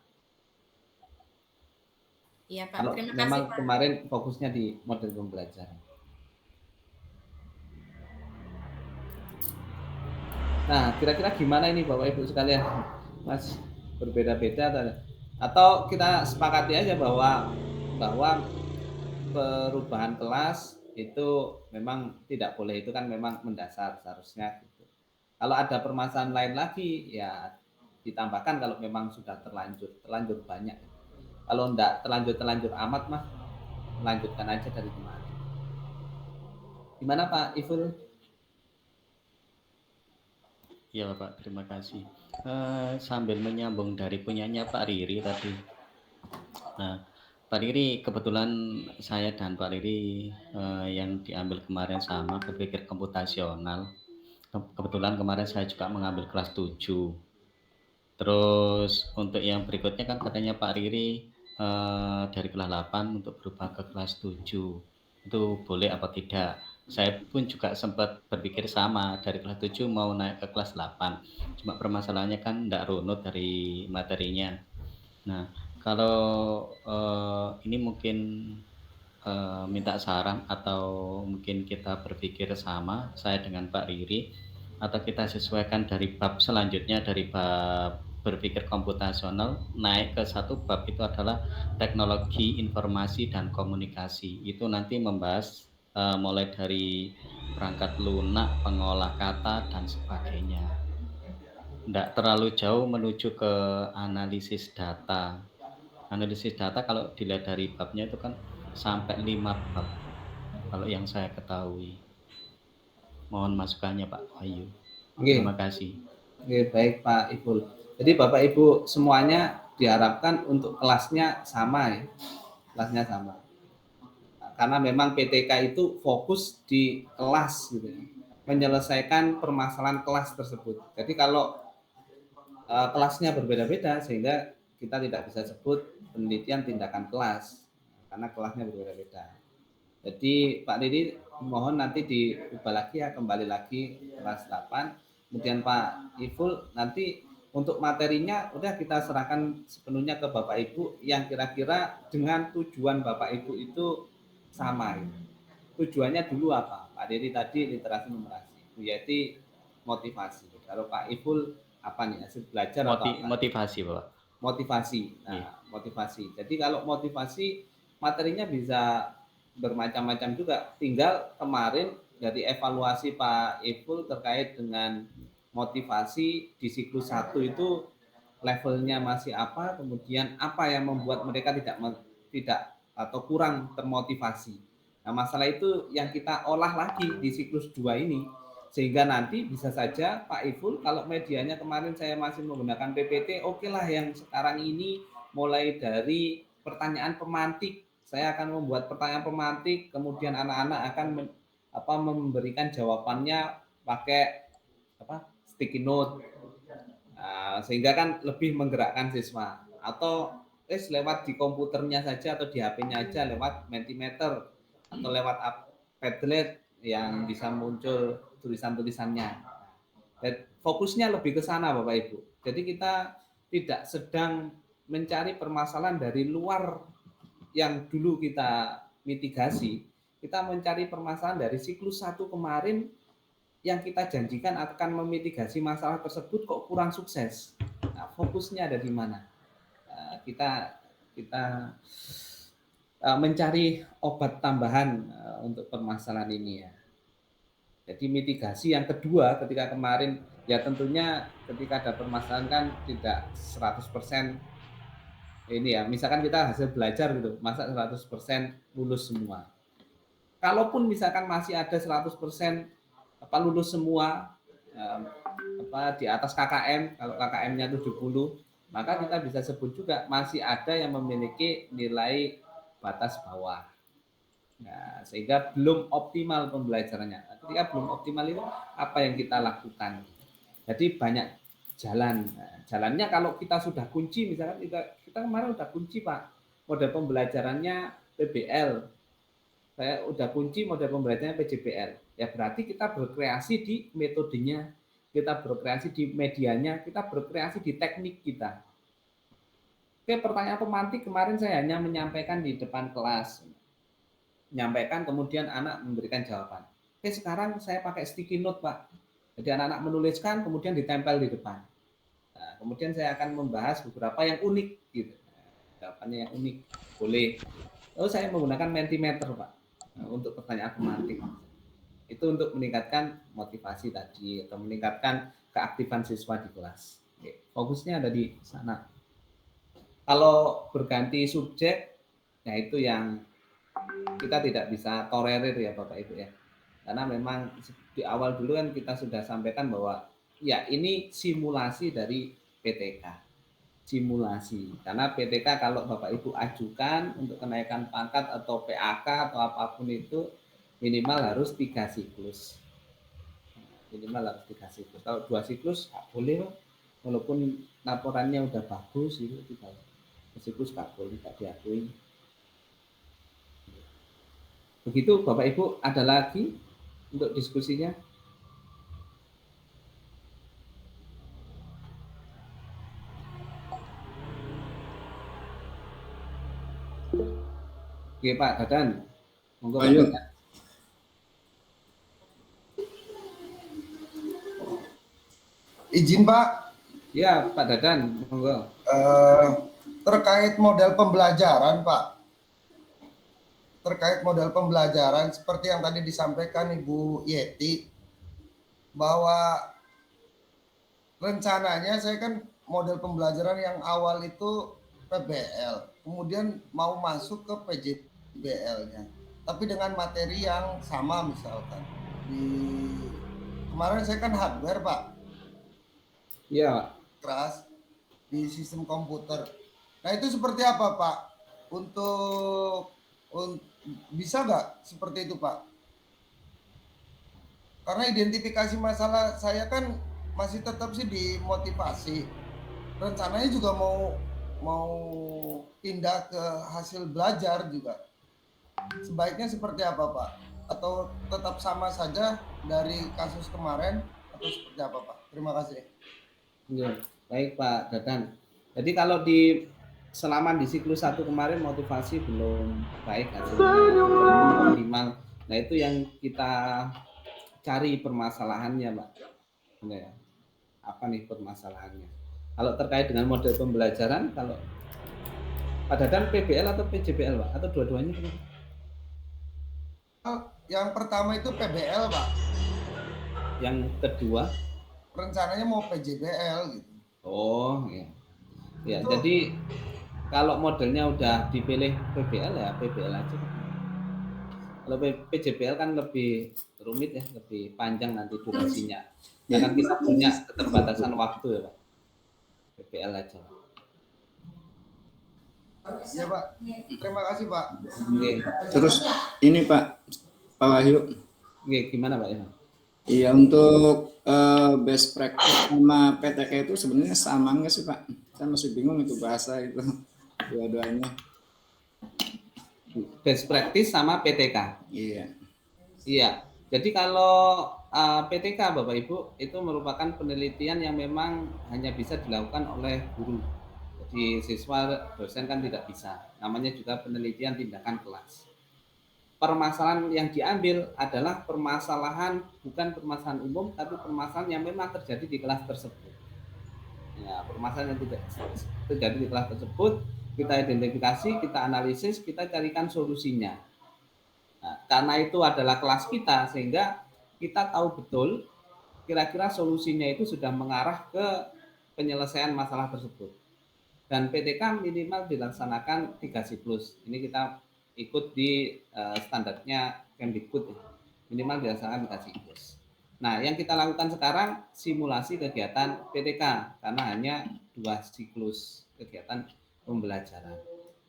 S6: Iya, Pak.
S1: Kalau
S6: Terima
S1: memang
S6: kasih, Pak.
S1: kemarin fokusnya di model pembelajaran. Nah, kira-kira gimana ini Bapak Ibu sekalian? Mas, berbeda-beda atau kita sepakati aja bahwa perubahan kelas itu memang tidak boleh, itu kan memang mendasar seharusnya gitu. Kalau ada permasalahan lain lagi ya ditambahkan kalau memang sudah terlanjur banyak. Kalau enggak terlanjur amat mah lanjutkan aja dari kemarin. Gimana Pak Iful?
S8: Ya Pak, terima kasih. Sambil menyambung dari punyanya Pak Riri tadi. Nah, Pak Riri, kebetulan saya dan Pak Riri yang diambil kemarin sama berpikir komputasional. Kebetulan kemarin saya juga mengambil kelas 7. Terus untuk yang berikutnya kan katanya Pak Riri dari kelas 8 untuk berubah ke kelas 7. Itu boleh apa tidak? Saya pun juga sempat berpikir sama, dari kelas 7 mau naik ke kelas 8. Cuma permasalahannya kan tidak runut dari materinya. Nah, kalau ini mungkin minta saran atau mungkin kita berpikir sama, saya dengan Pak Riri, atau kita sesuaikan dari bab selanjutnya, dari bab berpikir komputasional, naik ke satu bab itu adalah teknologi informasi dan komunikasi. Itu nanti membahas mulai dari perangkat lunak, pengolah kata, dan sebagainya. Tidak terlalu jauh menuju ke analisis data. Analisis data kalau dilihat dari babnya itu kan sampai 5 bab, kalau yang saya ketahui. Mohon masukannya Pak Wahyu.
S1: Oke.
S8: Terima kasih.
S1: Oke, baik Pak Ibul. Jadi Bapak Ibu semuanya diharapkan untuk kelasnya sama ya. Kelasnya sama. Karena memang PTK itu fokus di kelas gitu ya. Menyelesaikan permasalahan kelas tersebut. Jadi kalau kelasnya berbeda-beda sehingga kita tidak bisa sebut penelitian tindakan kelas karena kelasnya berbeda-beda. Jadi Pak Riri mohon nanti diubah lagi ya, kembali lagi kelas 8. Kemudian Pak Iful nanti untuk materinya udah kita serahkan sepenuhnya ke Bapak Ibu yang kira-kira dengan tujuan Bapak Ibu itu sama. Tujuannya dulu apa? Pak Riri tadi literasi numerasi, Bu Yati motivasi. Kalau Pak Iful apa nih? Hasil belajar atau apa?
S8: Motivasi Pak.
S1: Motivasi. Nah, motivasi. Jadi kalau motivasi materinya bisa bermacam-macam juga. Tinggal kemarin dari evaluasi Pak Iful terkait dengan motivasi di siklus 1 itu levelnya masih apa, kemudian apa yang membuat mereka tidak atau kurang termotivasi. Nah, masalah itu yang kita olah lagi di siklus 2 ini. Sehingga nanti bisa saja Pak Iful kalau medianya kemarin saya masih menggunakan PPT, oke lah yang sekarang ini mulai dari pertanyaan pemantik. Saya akan membuat pertanyaan pemantik, kemudian anak-anak akan memberikan jawabannya pakai sticky note. Nah, sehingga kan lebih menggerakkan siswa. Atau lewat di komputernya saja atau di HP-nya aja lewat Mentimeter atau lewat Padlet yang bisa muncul tulisan-tulisannya. Dan fokusnya lebih ke sana Bapak Ibu. Jadi kita tidak sedang mencari permasalahan dari luar yang dulu kita mitigasi. Kita mencari permasalahan dari siklus 1 kemarin yang kita janjikan akan memitigasi masalah tersebut kok kurang sukses. Nah, fokusnya ada di mana? Kita mencari obat tambahan untuk permasalahan ini ya. Jadi mitigasi yang kedua ketika kemarin ya tentunya ketika ada permasalahan kan tidak 100% ini ya. Misalkan kita hasil belajar gitu, masa 100% lulus semua. Kalaupun misalkan masih ada 100% lulus semua di atas KKM, kalau KKM-nya 70, maka kita bisa sebut juga masih ada yang memiliki nilai batas bawah. Nah, sehingga belum optimal pembelajarannya. Ketika belum optimal itu apa yang kita lakukan? Jadi banyak jalan. Nah, jalannya kalau kita sudah kunci, misalkan kita kemarin udah kunci Pak, model pembelajarannya PBL. Saya udah kunci model pembelajarannya PJBL. Ya berarti kita berkreasi di metodenya, kita berkreasi di medianya, kita berkreasi di teknik kita. Oke, pertanyaan pemantik kemarin saya hanya menyampaikan di depan kelas. Menyampaikan kemudian anak memberikan jawaban. Oke, sekarang saya pakai sticky note Pak. Jadi anak-anak menuliskan kemudian ditempel di depan. Nah, kemudian saya akan membahas beberapa yang unik gitu. Jawabannya yang unik boleh. Lalu saya menggunakan Mentimeter Pak untuk pertanyaan pemantik. Itu untuk meningkatkan motivasi tadi atau meningkatkan keaktifan siswa di kelas. Oke, fokusnya ada di sana. Kalau berganti subjek, ya itu yang kita tidak bisa tolerir ya Bapak Ibu ya. Karena memang di awal dulu kan kita sudah sampaikan bahwa ya ini simulasi dari PTK. Simulasi. Karena PTK kalau Bapak Ibu ajukan untuk kenaikan pangkat atau PAK atau apapun itu minimal harus 3 siklus. Minimal harus 3 siklus. Kalau 2 siklus nggak boleh, walaupun laporannya udah bagus itu 3 siklus nggak boleh, nggak diakui. Begitu Bapak Ibu, ada lagi untuk diskusinya? Oke Pak Dadan, monggo Pak Dadan.
S11: Izin Pak,
S1: Ya, Pak Dadan, monggo.
S11: Terkait model pembelajaran, Pak. Terkait model pembelajaran, seperti yang tadi disampaikan Ibu Yeti, bahwa rencananya saya kan model pembelajaran yang awal itu PBL, kemudian mau masuk ke PJBL-nya, tapi dengan materi yang sama misalkan. Kemarin saya kan hardware, Pak.
S1: Iya, Pak.
S11: Keras di sistem komputer. Nah itu seperti apa, Pak? Bisa nggak seperti itu, Pak? Karena identifikasi masalah saya kan masih tetap sih di motivasi. Rencananya juga mau pindah ke hasil belajar juga. Sebaiknya seperti apa, Pak? Atau tetap sama saja dari kasus kemarin atau seperti apa, Pak? Terima kasih.
S1: Ya, baik Pak Dadan. Jadi kalau selama di siklus 1 kemarin motivasi belum baik hasilnya, belum optimal. Nah itu yang kita cari permasalahannya, Pak. Ya, apa nih permasalahannya? Kalau terkait dengan model pembelajaran, kalau Pak Dadan PBL atau PJBL, Pak? Atau dua-duanya?
S11: Yang pertama itu PBL, Pak.
S1: Yang kedua?
S11: Rencananya mau PJBL gitu.
S1: Oh, ya. Ya, jadi kalau modelnya udah dipilih PBL ya PBL aja. Kalau PJBL kan lebih rumit ya, lebih panjang nanti durasinya. Karena kita punya keterbatasan waktu ya, Pak. PBL aja.
S11: Ya, Pak. Terima kasih, Pak.
S1: Oke.
S2: Terus ini Pak Wahyu.
S1: Oke, gimana Pak ya?
S2: Iya, untuk best practice sama PTK itu sebenarnya sama nggak sih, Pak? Saya masih bingung itu bahasa itu dua-duanya.
S1: Best practice sama PTK.
S2: Iya.
S1: Iya. Jadi kalau PTK Bapak Ibu itu merupakan penelitian yang memang hanya bisa dilakukan oleh guru. Jadi siswa dosen kan tidak bisa. Namanya juga penelitian tindakan kelas. Permasalahan yang diambil adalah permasalahan bukan permasalahan umum, tapi permasalahan yang memang terjadi di kelas tersebut. Ya, permasalahan yang tidak terjadi di kelas tersebut kita identifikasi, kita analisis, kita carikan solusinya. Nah, karena itu adalah kelas kita, sehingga kita tahu betul kira-kira solusinya itu sudah mengarah ke penyelesaian masalah tersebut. Dan PTK minimal dilaksanakan 3 siklus. Ini kita ikut di standarnya Kemdikbud ya. Minimal dilaksanakan 3 siklus. Nah, yang kita lakukan sekarang simulasi kegiatan PTK karena hanya 2 siklus kegiatan pembelajaran.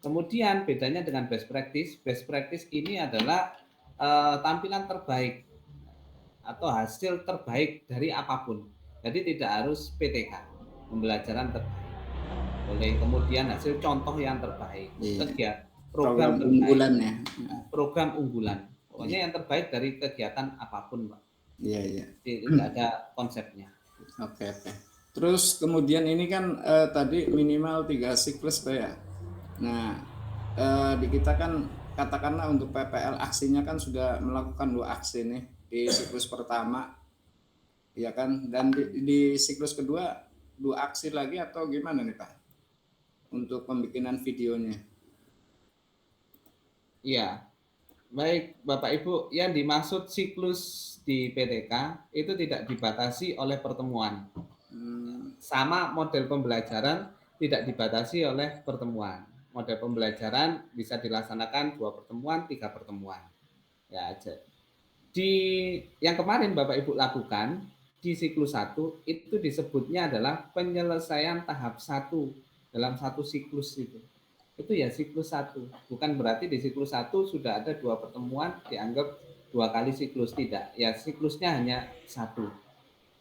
S1: Kemudian bedanya dengan best practice. Best practice ini adalah tampilan terbaik atau hasil terbaik dari apapun. Jadi tidak harus PTK, pembelajaran terbaik. Boleh kemudian hasil contoh yang terbaik. Kegiatan program
S2: unggulan ya.
S1: Program unggulan. Pokoknya yang terbaik dari kegiatan apapun, Pak.
S2: Iya, iya.
S1: Tidak ada konsepnya.
S2: Oke. Terus kemudian ini kan tadi minimal 3 siklus, Pak ya. Nah, di kita kan katakanlah untuk PPL aksinya kan sudah melakukan 2 aksi nih di siklus pertama. Ya kan? Dan di siklus kedua 2 aksi lagi atau gimana nih, Pak? Untuk pembikinan videonya.
S1: Iya, baik Bapak Ibu, yang dimaksud siklus di PTK itu tidak dibatasi oleh pertemuan. Sama model pembelajaran tidak dibatasi oleh pertemuan. Model pembelajaran bisa dilaksanakan 2 pertemuan, 3 pertemuan. Ya, yang kemarin Bapak Ibu lakukan di siklus 1 itu disebutnya adalah penyelesaian tahap 1 dalam 1 siklus itu. Itu ya siklus 1. Bukan berarti di siklus 1 sudah ada 2 pertemuan dianggap 2 kali siklus, tidak. Ya siklusnya hanya 1.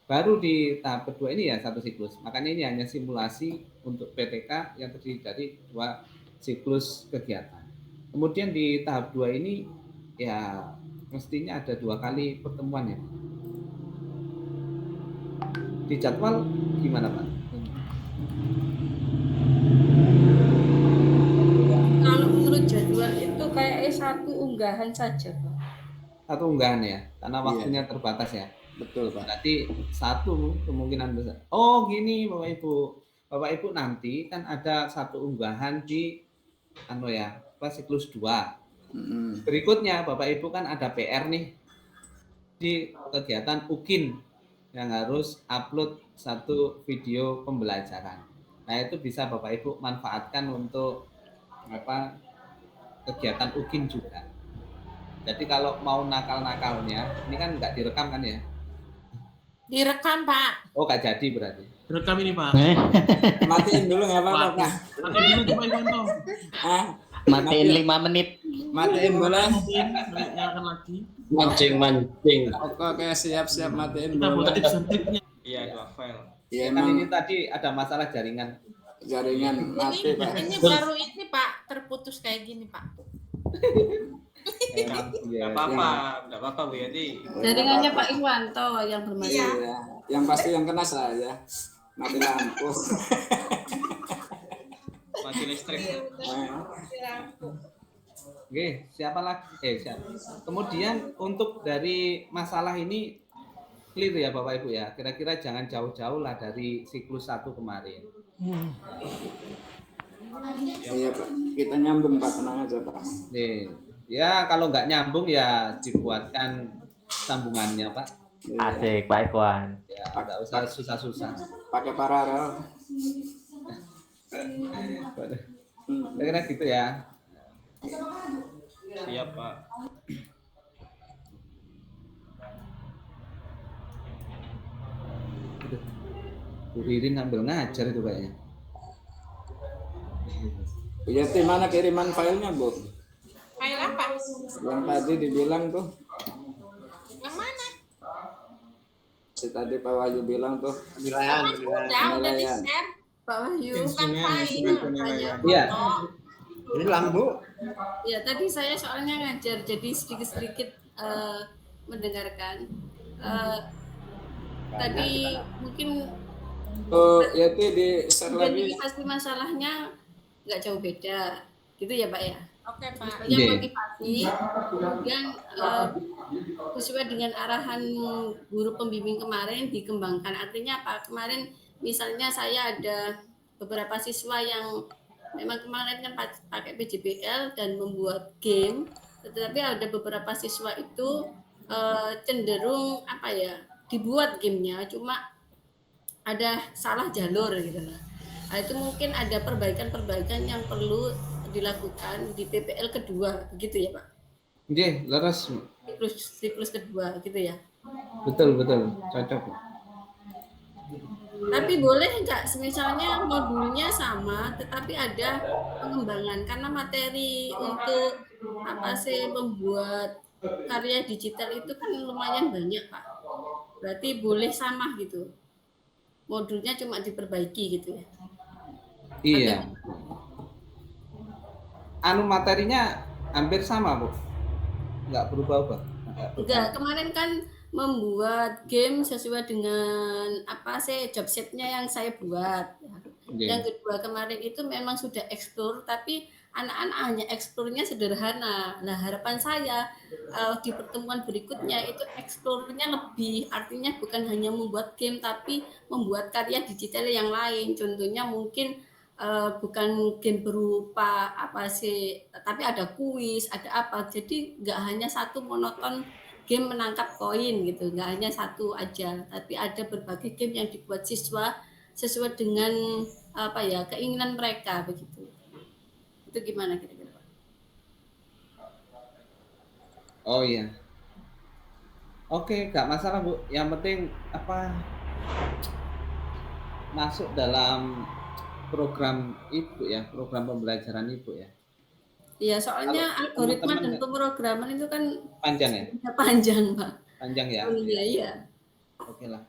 S1: Baru di tahap kedua ini ya 1 siklus. Makanya ini hanya simulasi untuk PTK yang terdiri dari 2 siklus kegiatan. Kemudian di tahap 2 ini ya mestinya ada 2 kali pertemuan ya. Di jadwal gimana Pak?
S3: Kalau menurut jadwal itu kayaknya 1 unggahan saja, Pak.
S1: 1 unggahan ya, karena waktunya terbatas ya.
S2: Betul, Pak.
S1: Berarti satu kemungkinan besar. Oh gini Bapak Ibu nanti kan ada satu unggahan di siklus 2. Berikutnya Bapak Ibu kan ada PR nih di kegiatan UKIN yang harus upload satu video pembelajaran. Nah itu bisa Bapak Ibu manfaatkan untuk kegiatan UKIN juga. Jadi kalau mau nakal-nakalnya, ini kan nggak direkam kan ya?
S6: Direkam, Pak.
S1: Oh, nggak jadi berarti.
S12: Direkam ini, Pak.
S2: Matiin dulu nggak apa-apa, Pak.
S12: Matiin dulu, Pak Iwanto.
S8: Matiin 5 menit.
S2: Matiin boleh.
S12: Nyalakan lagi.
S9: Mancing.
S2: Oke, siap matiin
S12: Kita buat
S2: boleh.
S12: tips and triknya.
S5: Iya, 2 file.
S2: Ya,
S1: Kan
S2: emang
S1: ini tadi ada masalah jaringan.
S2: mati, Pak.
S6: Ini baru ini, Pak, terputus kayak gini, Pak.
S5: Nggak apa-apa Bu Yati.
S3: Jaringannya Pak Iwanto yang bermasalah.
S2: Iya, yang pasti yang kena saya. Mati lampu.
S5: Mati listrik.
S1: Oke, siapa lagi? Siapa? Kemudian untuk dari masalah ini clear ya Bapak Ibu ya. Kira-kira jangan jauh-jauh lah dari siklus 1 kemarin.
S2: Iya, Pak. Kita nyambung, Pak. Tenang aja, Pak.
S1: Nih, ya kalau nggak nyambung ya dibuatkan sambungannya Pak.
S4: Asik, Pak Iwan.
S1: Ya, nggak usah susah-susah.
S2: Pakai paralel.
S1: Kira-kira gitu ya.
S5: Siap, Pak.
S1: Bu Ririn ambil ngajar itu kayaknya.
S2: Bu Yati, mana kiriman filenya, Bu?
S6: File apa?
S2: Yang tadi dibilang tuh.
S6: Yang mana?
S2: Si tadi Pak Wahyu bilang tuh.
S6: Udah
S2: Penilaian.
S6: di-share.
S3: Pak Wahyu.
S6: Bukan file.
S2: Iya.
S7: Hilang, Bu.
S3: Ya, tadi saya soalnya ngajar, jadi sedikit-sedikit mendengarkan. Tadi mungkin
S2: Oh, Yati di share lagi.
S3: identifikasi masalahnya nggak jauh beda, gitu ya Pak ya?
S6: Oke, Pak.
S3: Yang
S1: Iya.
S3: motivasi, kemudian sesuai dengan arahan guru pembimbing kemarin dikembangkan. Artinya apa? Kemarin misalnya saya ada beberapa siswa yang memang kemarin kan pakai PJBL dan membuat game, tetapi ada beberapa siswa itu cenderung apa ya, dibuat gamenya cuma ada salah jalur gitu lah. Nah, itu mungkin ada perbaikan-perbaikan yang perlu dilakukan di PPL kedua, begitu ya Pak?
S1: Oke, leres.
S3: Siklus kedua, gitu ya.
S1: Betul, cocok.
S3: Tapi boleh nggak, misalnya modulnya sama, tetapi ada pengembangan karena materi untuk apa sih membuat karya digital itu kan lumayan banyak Pak. Berarti boleh sama gitu. Modulnya cuma diperbaiki gitu ya.
S1: Iya. Materinya hampir sama, Bu. Nggak berubah-ubah.
S3: Enggak, kemarin kan membuat game sesuai dengan apa sih job set-nya yang saya buat. Yang kedua kemarin itu memang sudah eksplor, tapi anak-anak hanya eksplornya sederhana. Nah, harapan saya di pertemuan berikutnya itu eksplornya lebih, artinya bukan hanya membuat game, tapi membuat karya digital yang lain. Contohnya mungkin bukan game berupa apa sih, tapi ada kuis, ada apa. Jadi nggak hanya satu monoton game menangkap koin gitu, nggak hanya satu aja, tapi ada berbagai game yang dibuat siswa sesuai dengan apa ya keinginan mereka begitu. Itu gimana kira-kira Pak?
S1: Oh iya. Oke, nggak masalah Bu. Yang penting apa masuk dalam program Ibu ya, program pembelajaran Ibu ya.
S3: Iya, soalnya
S1: kalau
S3: algoritma
S1: teman-teman
S3: dan pemrograman itu kan
S1: panjang ya?
S3: Panjang Pak.
S1: Panjang ya?
S3: Iya.
S1: Oke lah.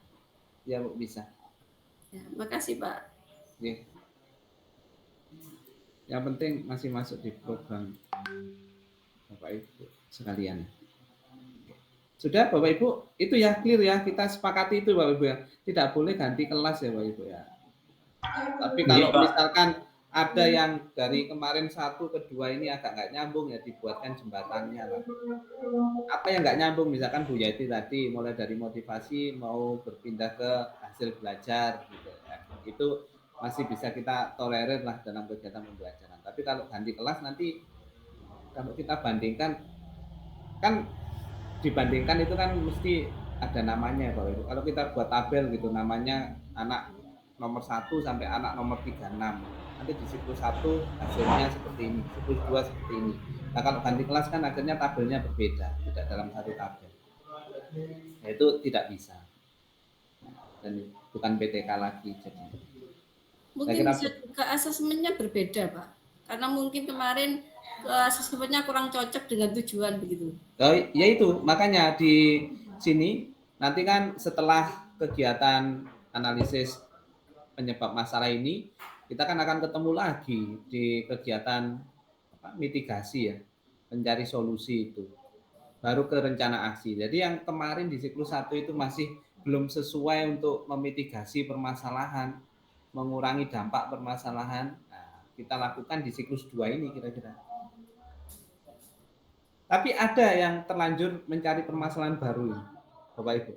S1: Ya Bu, bisa.
S3: Ya, makasih Pak.
S1: Oke. Yang penting masih masuk di program Bapak Ibu sekalian. Sudah Bapak Ibu, itu ya clear ya, kita sepakati itu Bapak Ibu ya. Tidak boleh ganti kelas ya Bapak Ibu ya. Tapi kalau misalkan ada yang dari kemarin 1 ke 2 ini agak nggak nyambung ya dibuatkan jembatannya lah. Apa yang nggak nyambung misalkan Bu Yati tadi mulai dari motivasi mau berpindah ke hasil belajar gitu ya. Itu masih bisa kita tolerir lah dalam kegiatan pembelajaran. Tapi kalau ganti kelas nanti kalau kita bandingkan kan dibandingkan itu kan mesti ada namanya kalau itu. Kalau kita buat tabel gitu namanya anak nomor 1 sampai anak nomor 36. Nanti di siklus 1 hasilnya seperti ini, siklus 2 seperti ini. Nah kalau ganti kelas kan akhirnya tabelnya berbeda, tidak dalam satu tabel. Nah, itu tidak bisa. Dan bukan PTK lagi jadi.
S3: Mungkin bisa ke asesmennya berbeda, Pak. Karena mungkin kemarin ke asesmennya kurang cocok dengan tujuan begitu.
S1: Oh, ya itu, makanya di sini nanti kan setelah kegiatan analisis penyebab masalah ini, kita kan akan ketemu lagi di kegiatan mitigasi ya, mencari solusi itu. Baru ke rencana aksi. Jadi yang kemarin di siklus 1 itu masih belum sesuai untuk memitigasi permasalahan, mengurangi dampak permasalahan. Nah, kita lakukan di siklus 2 ini kira-kira. Tapi ada yang terlanjur mencari permasalahan baru ini, Bapak Ibu.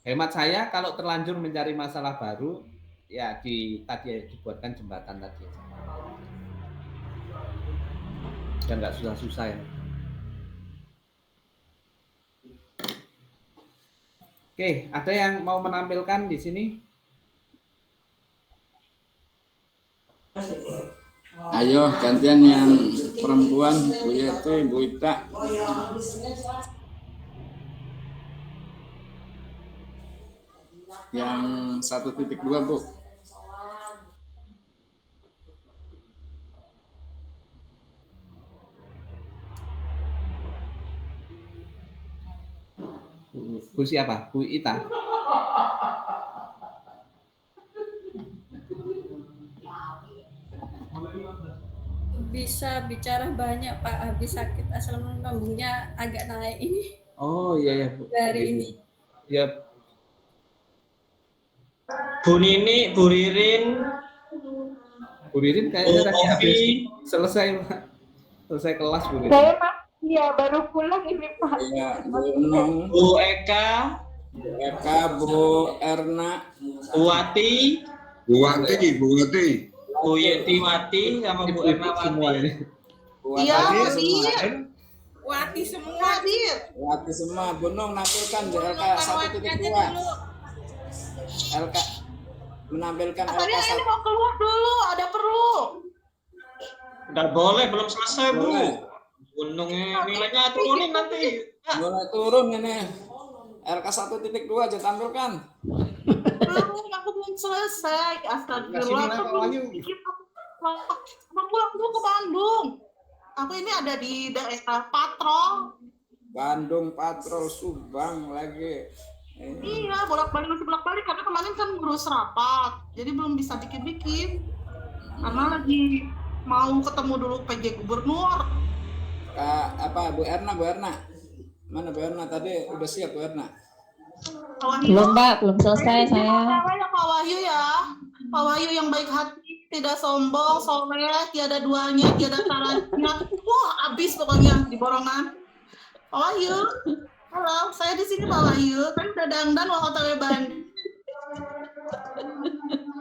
S1: Hemat saya kalau terlanjur mencari masalah baru, ya tadi dibuatkan jembatan tadi. Dan nggak susah-susah ya. Oke, ada yang mau menampilkan di sini?
S2: Ayo gantian yang perempuan, Bu Yeti, Bu Ita. Yang 1.2 Bu.
S1: Bu siapa? Bu Ita.
S3: Bisa bicara banyak Pak, habis sakit asam lambungnya agak naik ini.
S1: Oh iya ya Bu.
S3: Dari ini.
S1: Ya.
S5: Bu Nini, Bu Ririn.
S1: Bu Ririn kayaknya tadi habis selesai Pak. Selesai kelas Bu Ririn.
S13: Saya ya baru pulang ini Pak.
S2: Iya, Bu
S5: Eka.
S2: Bu Eka, Bu Erna,
S5: Bu Wati.
S14: Bu Wati.
S5: Bu Yeti Wati sama Bu Erna Wati.
S2: Iya,
S6: Wati semua, Dir.
S2: Wati semua. Bunung nampilkan di LK 1.2. LK menampilkan LK 1.
S13: Ini mau keluar dulu, ada perlu.
S5: Nggak boleh, belum selesai Bu. Gunungnya nilainya turunin nanti.
S2: Mulai turun ini. LK 1.2 aja tampilkan.
S13: Belum, aku belum selesai. Astagfirullah. Aku pulang dulu ke Bandung. Aku ini ada di daerah Patrol.
S2: Bandung Patrol, Subang lagi.
S13: Iya, masih bolak-balik karena kemarin kan ngurus rapat. Jadi belum bisa bikin-bikin. Karena lagi mau ketemu dulu PJ Gubernur.
S2: Bu Erna? Mana Bu Erna tadi? Udah siap Bu Erna?
S13: Belum
S15: Pak, belum selesai saya.
S13: Pak Wahyu ya. Pak Wahyu yang baik hati, tidak sombong, soleh, tiada duanya, tiada taranya. Wah, abis pokoknya di borongan. Pak Wahyu, halo, saya di sini Pak Wahyu. Kan udah dangdan mau OTW Bandung.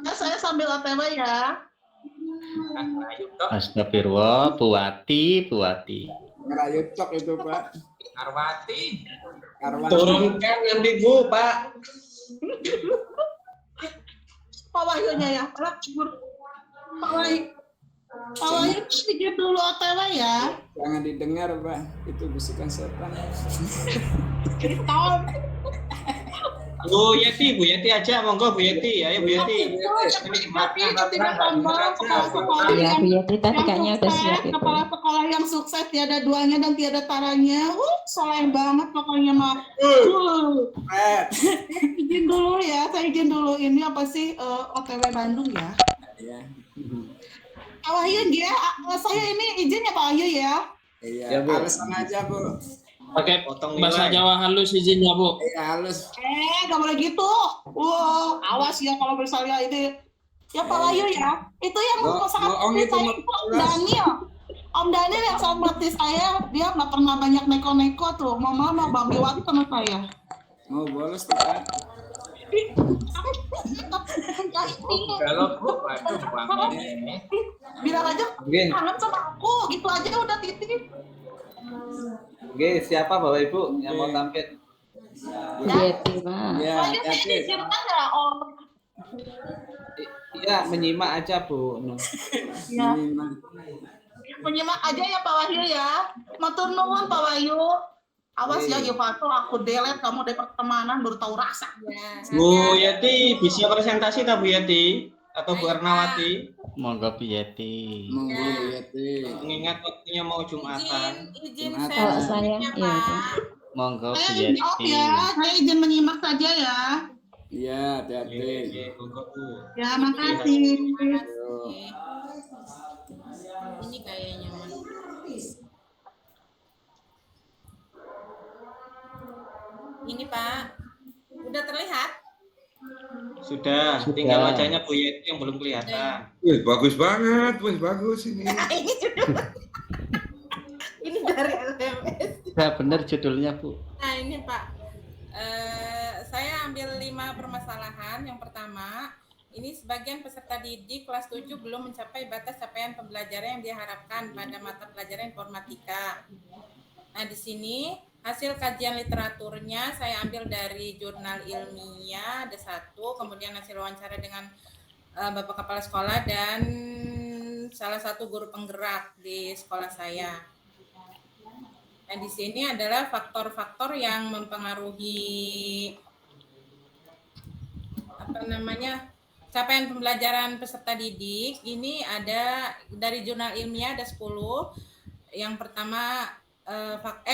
S13: Ya, saya sambil OTW ya.
S8: Astagfirullah, Bu Wati.
S2: Ngerayucok itu Pak.
S5: Arwati. Turunkan nanti Bu, Pak.
S13: Pak Wahyunya ya, Pak Wahyu. Pak Wahyu sedikit dulu OTW ya.
S2: Jangan didengar Pak, itu bisikan setan.
S5: Bu Yeti aja, monggo Bu Yeti, ayo Bu Yeti.
S15: Ya, Bu Yeti tadi kayaknya udah siap itu.
S13: Kepala sekolah yang sukses tiada duanya dan tiada taranya. Soleh banget pokoknya mah. Izin dulu ya, saya izin dulu. Ini apa sih OTW Bandung ya?
S2: Iya.
S13: Pak Wahyu ya, saya ini izin ya Pak Wahyu ya.
S2: Iya, alasan aja Bu.
S12: Pakai bahasa Jawa halus izinnya Bu.
S2: Iya halus.
S13: Gak boleh gitu. Awas ya kalau misalnya ini Ya Pak Wahyu ya, itu yang sangat
S2: Bohong itu
S13: saya itu Om Daniel. Om Daniel yang sangat melatih saya, dia nggak pernah banyak neko-neko tuh. Mama sama Bang Iwati sama saya.
S2: Mau bolos tuh kan?
S9: Kalau Bu, waduh Bang ini.
S13: Bilang aja kangen sama aku, gitu aja udah titip.
S1: Oke, siapa Bapak Ibu yang mau tampil?
S15: Yeti, Pak.
S2: Ya,
S13: Saya diizinkan nggak Om?
S1: Iya, menyimak aja Bu.
S13: Ya. Menyimak aja ya Pak Wahyu ya. Matur nuwun Pak Wahyu. Awas ya Yuvato, aku delete kamu dari pertemanan baru tahu rasa.
S5: Bu Yati bisa presentasi tak Bu Yati atau Bu Ernawati?
S8: Monggo Bu Yeti.
S2: Monggo Bu Yeti.
S5: Mengingat waktunya mau Jumatan.
S6: Izin
S15: Kalau saya, ya.
S8: Monggo Bu
S13: Saya izin off
S8: Yeti.
S13: ya, saya izin menyimak saja ya.
S2: Iya, hati-hati.
S13: Ya, makasih.
S6: Ini kayaknya Mas. Ini Pak, udah terlihat?
S5: Sudah, tinggal wajahnya Bu Yeti yang belum kelihatan.
S14: Wih, bagus banget, wih bagus ini.
S6: Ini judul. Ini dari LMS.
S8: Sudah benar judulnya Bu.
S6: Nah ini Pak, saya ambil 5 permasalahan. Yang pertama, ini sebagian peserta didik kelas 7 belum mencapai batas capaian pembelajaran yang diharapkan pada mata pelajaran informatika. Nah di sini hasil kajian literaturnya saya ambil dari jurnal ilmiah ada 1, kemudian hasil wawancara dengan Bapak Kepala Sekolah dan salah satu guru penggerak di sekolah saya. Nah, di sini adalah faktor-faktor yang mempengaruhi capaian pembelajaran peserta didik. Ini ada dari jurnal ilmiah ada 10. Yang pertama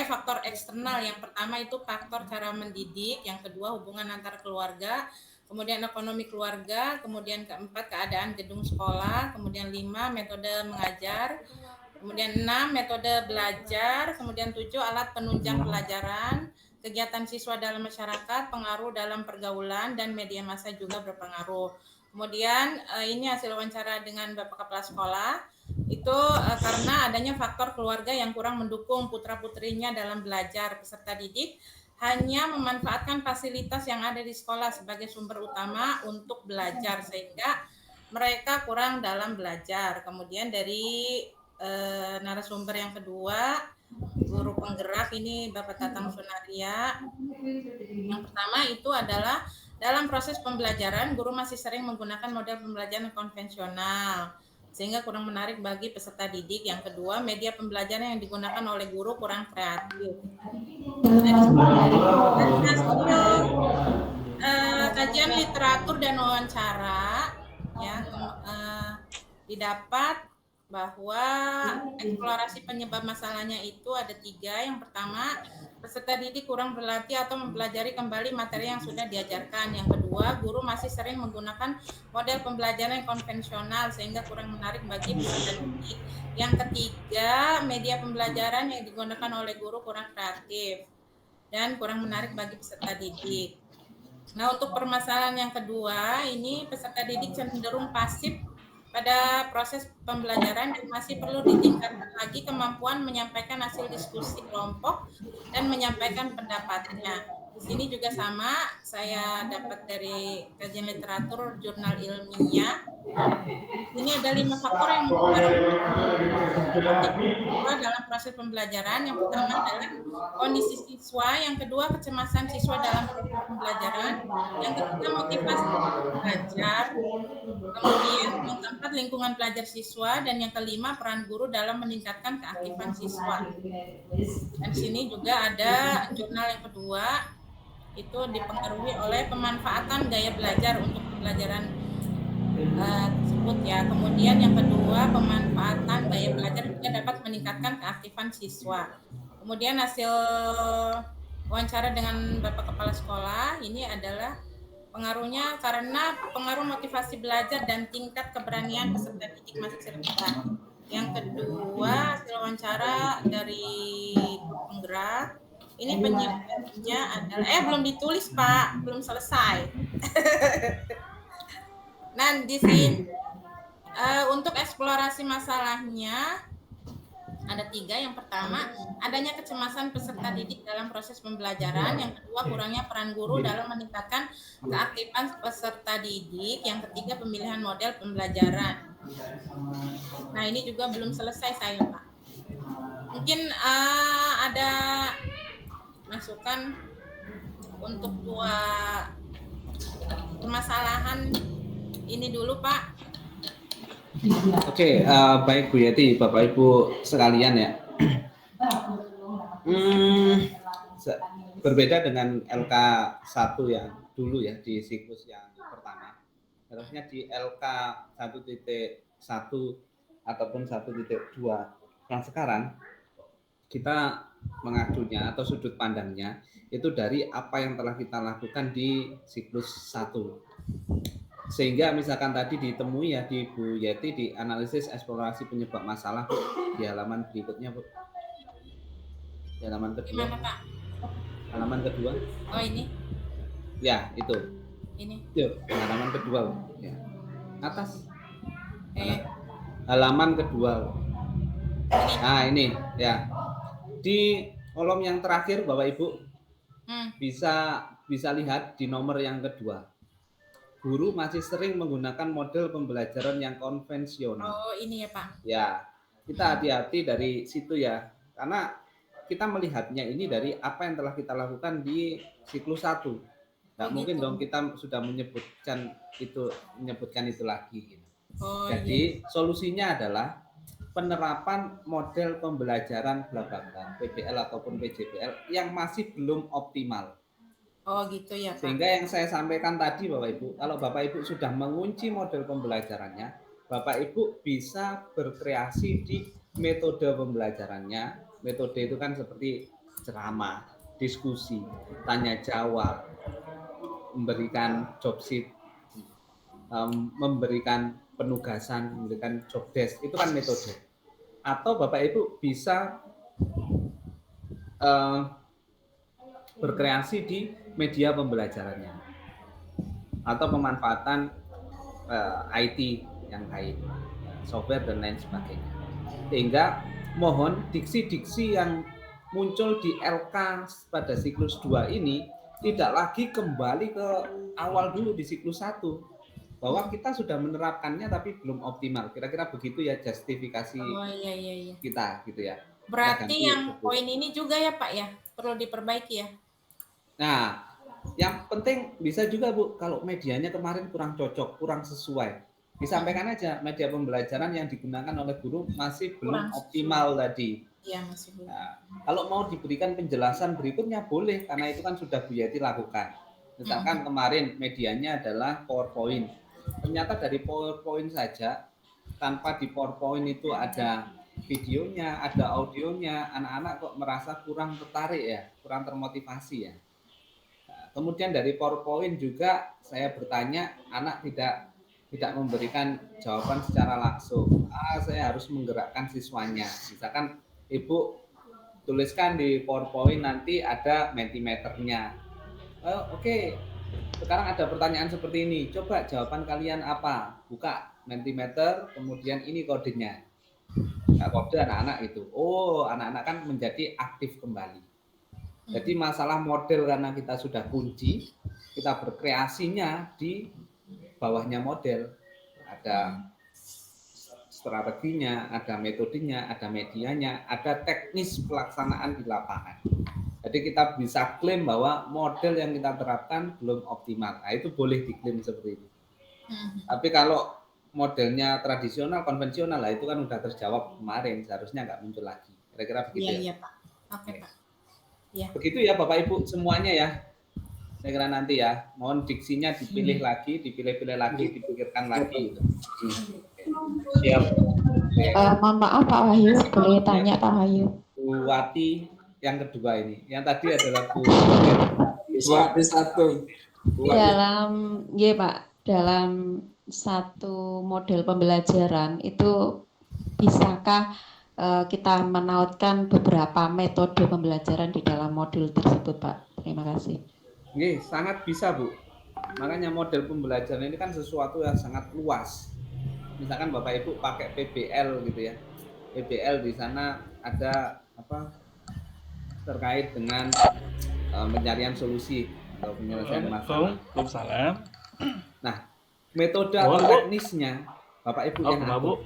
S6: faktor eksternal. Yang pertama itu faktor cara mendidik, yang kedua hubungan antar keluarga, kemudian ekonomi keluarga, kemudian keempat keadaan gedung sekolah, kemudian 5 metode mengajar, kemudian 6 metode belajar, kemudian 7 alat penunjang pelajaran, kegiatan siswa dalam masyarakat, pengaruh dalam pergaulan, dan media massa juga berpengaruh. Kemudian ini hasil wawancara dengan Bapak Kepala Sekolah, itu karena adanya faktor keluarga yang kurang mendukung putra-putrinya dalam belajar. Peserta didik hanya memanfaatkan fasilitas yang ada di sekolah sebagai sumber utama untuk belajar, sehingga mereka kurang dalam belajar. Kemudian dari narasumber yang kedua, guru penggerak, ini Bapak Tatang Sunaria. Yang pertama itu adalah dalam proses pembelajaran, guru masih sering menggunakan model pembelajaran konvensional, sehingga kurang menarik bagi peserta didik. Yang kedua, media pembelajaran yang digunakan oleh guru kurang kreatif. Kajian literatur dan wawancara ya, didapat bahwa eksplorasi penyebab masalahnya itu ada 3. Yang pertama, peserta didik kurang berlatih atau mempelajari kembali materi yang sudah diajarkan. Yang kedua, guru masih sering menggunakan model pembelajaran yang konvensional sehingga kurang menarik bagi peserta didik. Yang ketiga, media pembelajaran yang digunakan oleh guru kurang kreatif dan kurang menarik bagi peserta didik. Nah, untuk permasalahan yang kedua, ini peserta didik cenderung pasif pada proses pembelajaran dan masih perlu ditingkatkan lagi kemampuan menyampaikan hasil diskusi kelompok dan menyampaikan pendapatnya. Di sini juga sama, saya dapat dari kajian literatur jurnal ilmiah. Ini ada 5 faktor yang mempengaruhi dalam proses pembelajaran. Yang pertama adalah kondisi siswa, yang kedua kecemasan siswa dalam proses pembelajaran, yang ketiga motivasi belajar, kemudian yang keempat lingkungan pelajar siswa, dan yang kelima peran guru dalam meningkatkan keaktifan siswa. Dan di sini juga ada jurnal yang kedua, itu dipengaruhi oleh pemanfaatan gaya belajar untuk pembelajaran tersebut ya. Kemudian yang kedua, pemanfaatan gaya belajar juga dapat meningkatkan keaktifan siswa. Kemudian hasil wawancara dengan Bapak Kepala Sekolah ini adalah pengaruhnya karena pengaruh motivasi belajar dan tingkat keberanian peserta didik masih rendah. Yang kedua, hasil wawancara dari penggerak. Ini penyebabnya adalah belum ditulis Pak, belum selesai. Nah, di sini untuk eksplorasi masalahnya ada 3. Yang pertama, adanya kecemasan peserta didik dalam proses pembelajaran. Yang kedua, kurangnya peran guru dalam meningkatkan keaktifan peserta didik. Yang ketiga, pemilihan model pembelajaran. Nah, ini juga belum selesai saya, Pak. Mungkin ada masukan untuk 2 permasalahan ini dulu, Pak.
S1: Oke, baik Bu Yeti, Bapak Ibu sekalian ya. Berbeda dengan LK1 yang dulu ya di siklus yang pertama. Harusnya di LK 1.1 ataupun 1.2 yang sekarang kita mengadunya atau sudut pandangnya itu dari apa yang telah kita lakukan di siklus 1. Sehingga misalkan tadi ditemui ya di Bu Yeti di analisis eksplorasi penyebab masalah di halaman berikutnya, Bu. Di halaman kedua.
S6: Gimana, Pak?
S1: Halaman kedua.
S6: Oh, ini.
S1: Ya, itu.
S6: Ini.
S1: Yuk, halaman kedua, Bu. Ya. Atas. Halaman kedua, Bu. Nah, ini ya. Di kolom yang terakhir Bapak Ibu bisa lihat di nomor yang kedua. Guru masih sering menggunakan model pembelajaran yang konvensional.
S6: Oh, ini ya, Pak.
S1: Ya, kita hati-hati dari situ ya. Karena kita melihatnya ini dari apa yang telah kita lakukan di siklus 1. Nggak mungkin dong kita sudah menyebutkan itu lagi.
S6: Oh,
S1: jadi solusinya adalah penerapan model pembelajaran bla bla bla, PBL ataupun PJBL yang masih belum optimal.
S6: Oh, gitu ya, Pak.
S1: Sehingga yang saya sampaikan tadi Bapak Ibu, kalau Bapak Ibu sudah mengunci model pembelajarannya, Bapak Ibu bisa berkreasi di metode pembelajarannya. Metode itu kan seperti ceramah, diskusi, tanya jawab, memberikan job sheet, memberikan penugasan, memberikan job desk, itu kan metode. Atau Bapak Ibu bisa berkreasi di media pembelajarannya atau pemanfaatan IT yang lain, software dan lain sebagainya. Sehingga mohon diksi-diksi yang muncul di LK pada siklus 2 ini tidak lagi kembali ke awal dulu di siklus 1, bahwa kita sudah menerapkannya tapi belum optimal. Kira-kira begitu ya justifikasi kita gitu ya.
S6: Berarti yang poin ini juga ya, Pak ya, perlu diperbaiki ya.
S1: Nah, yang penting bisa juga Bu, kalau medianya kemarin kurang cocok, kurang sesuai, disampaikan aja media pembelajaran yang digunakan oleh guru masih belum optimal tadi.
S6: Iya, masih belum.
S1: Nah, kalau mau diberikan penjelasan berikutnya boleh, karena itu kan sudah Bu Yeti lakukan. Misalkan kemarin medianya adalah PowerPoint. Ternyata dari PowerPoint saja, tanpa di PowerPoint itu ada videonya, ada audionya, anak-anak kok merasa kurang tertarik ya, kurang termotivasi ya. Kemudian dari PowerPoint juga saya bertanya, anak tidak memberikan jawaban secara langsung. Saya harus menggerakkan siswanya. Misalkan Ibu tuliskan di PowerPoint nanti ada mentimeternya. Oke. Sekarang ada pertanyaan seperti ini. Coba jawaban kalian apa? Buka mentimeter, kemudian ini kodenya. Nah, kode anak-anak itu. Oh, anak-anak kan menjadi aktif kembali. Jadi masalah model karena kita sudah kunci, kita berkreasinya di bawahnya model. Ada strateginya, ada metodenya, ada medianya, ada teknis pelaksanaan di lapangan. Jadi kita bisa klaim bahwa model yang kita terapkan belum optimal. Nah, itu boleh diklaim seperti itu. Tapi kalau modelnya tradisional, konvensional, lah itu kan udah terjawab kemarin, seharusnya nggak muncul lagi. Kira-kira begitu ya?
S6: Iya, Pak. Oke, Pak. Ya.
S1: Begitu ya Bapak Ibu semuanya ya. Saya kira nanti ya, mohon diksinya dipilih lagi, dipilih-pilih lagi, dipikirkan lagi. Siap.
S15: Mohon maaf Pak Wahyu, boleh tanya Pak Wahyu.
S1: Bu Wati yang kedua ini, yang tadi adalah Bu
S2: Wati 1.
S15: Dalam satu model pembelajaran itu bisakah kita menautkan beberapa metode pembelajaran di dalam modul tersebut, Pak? Terima kasih.
S1: Sangat bisa Bu. Makanya model pembelajaran ini kan sesuatu yang sangat luas. Misalkan Bapak Ibu pakai PBL gitu ya. PBL di sana ada apa terkait dengan pencarian solusi atau penyelesaian masalah.
S16: Waalaikumsalam.
S1: Nah, metode atau teknisnya Bapak Ibu yang atur.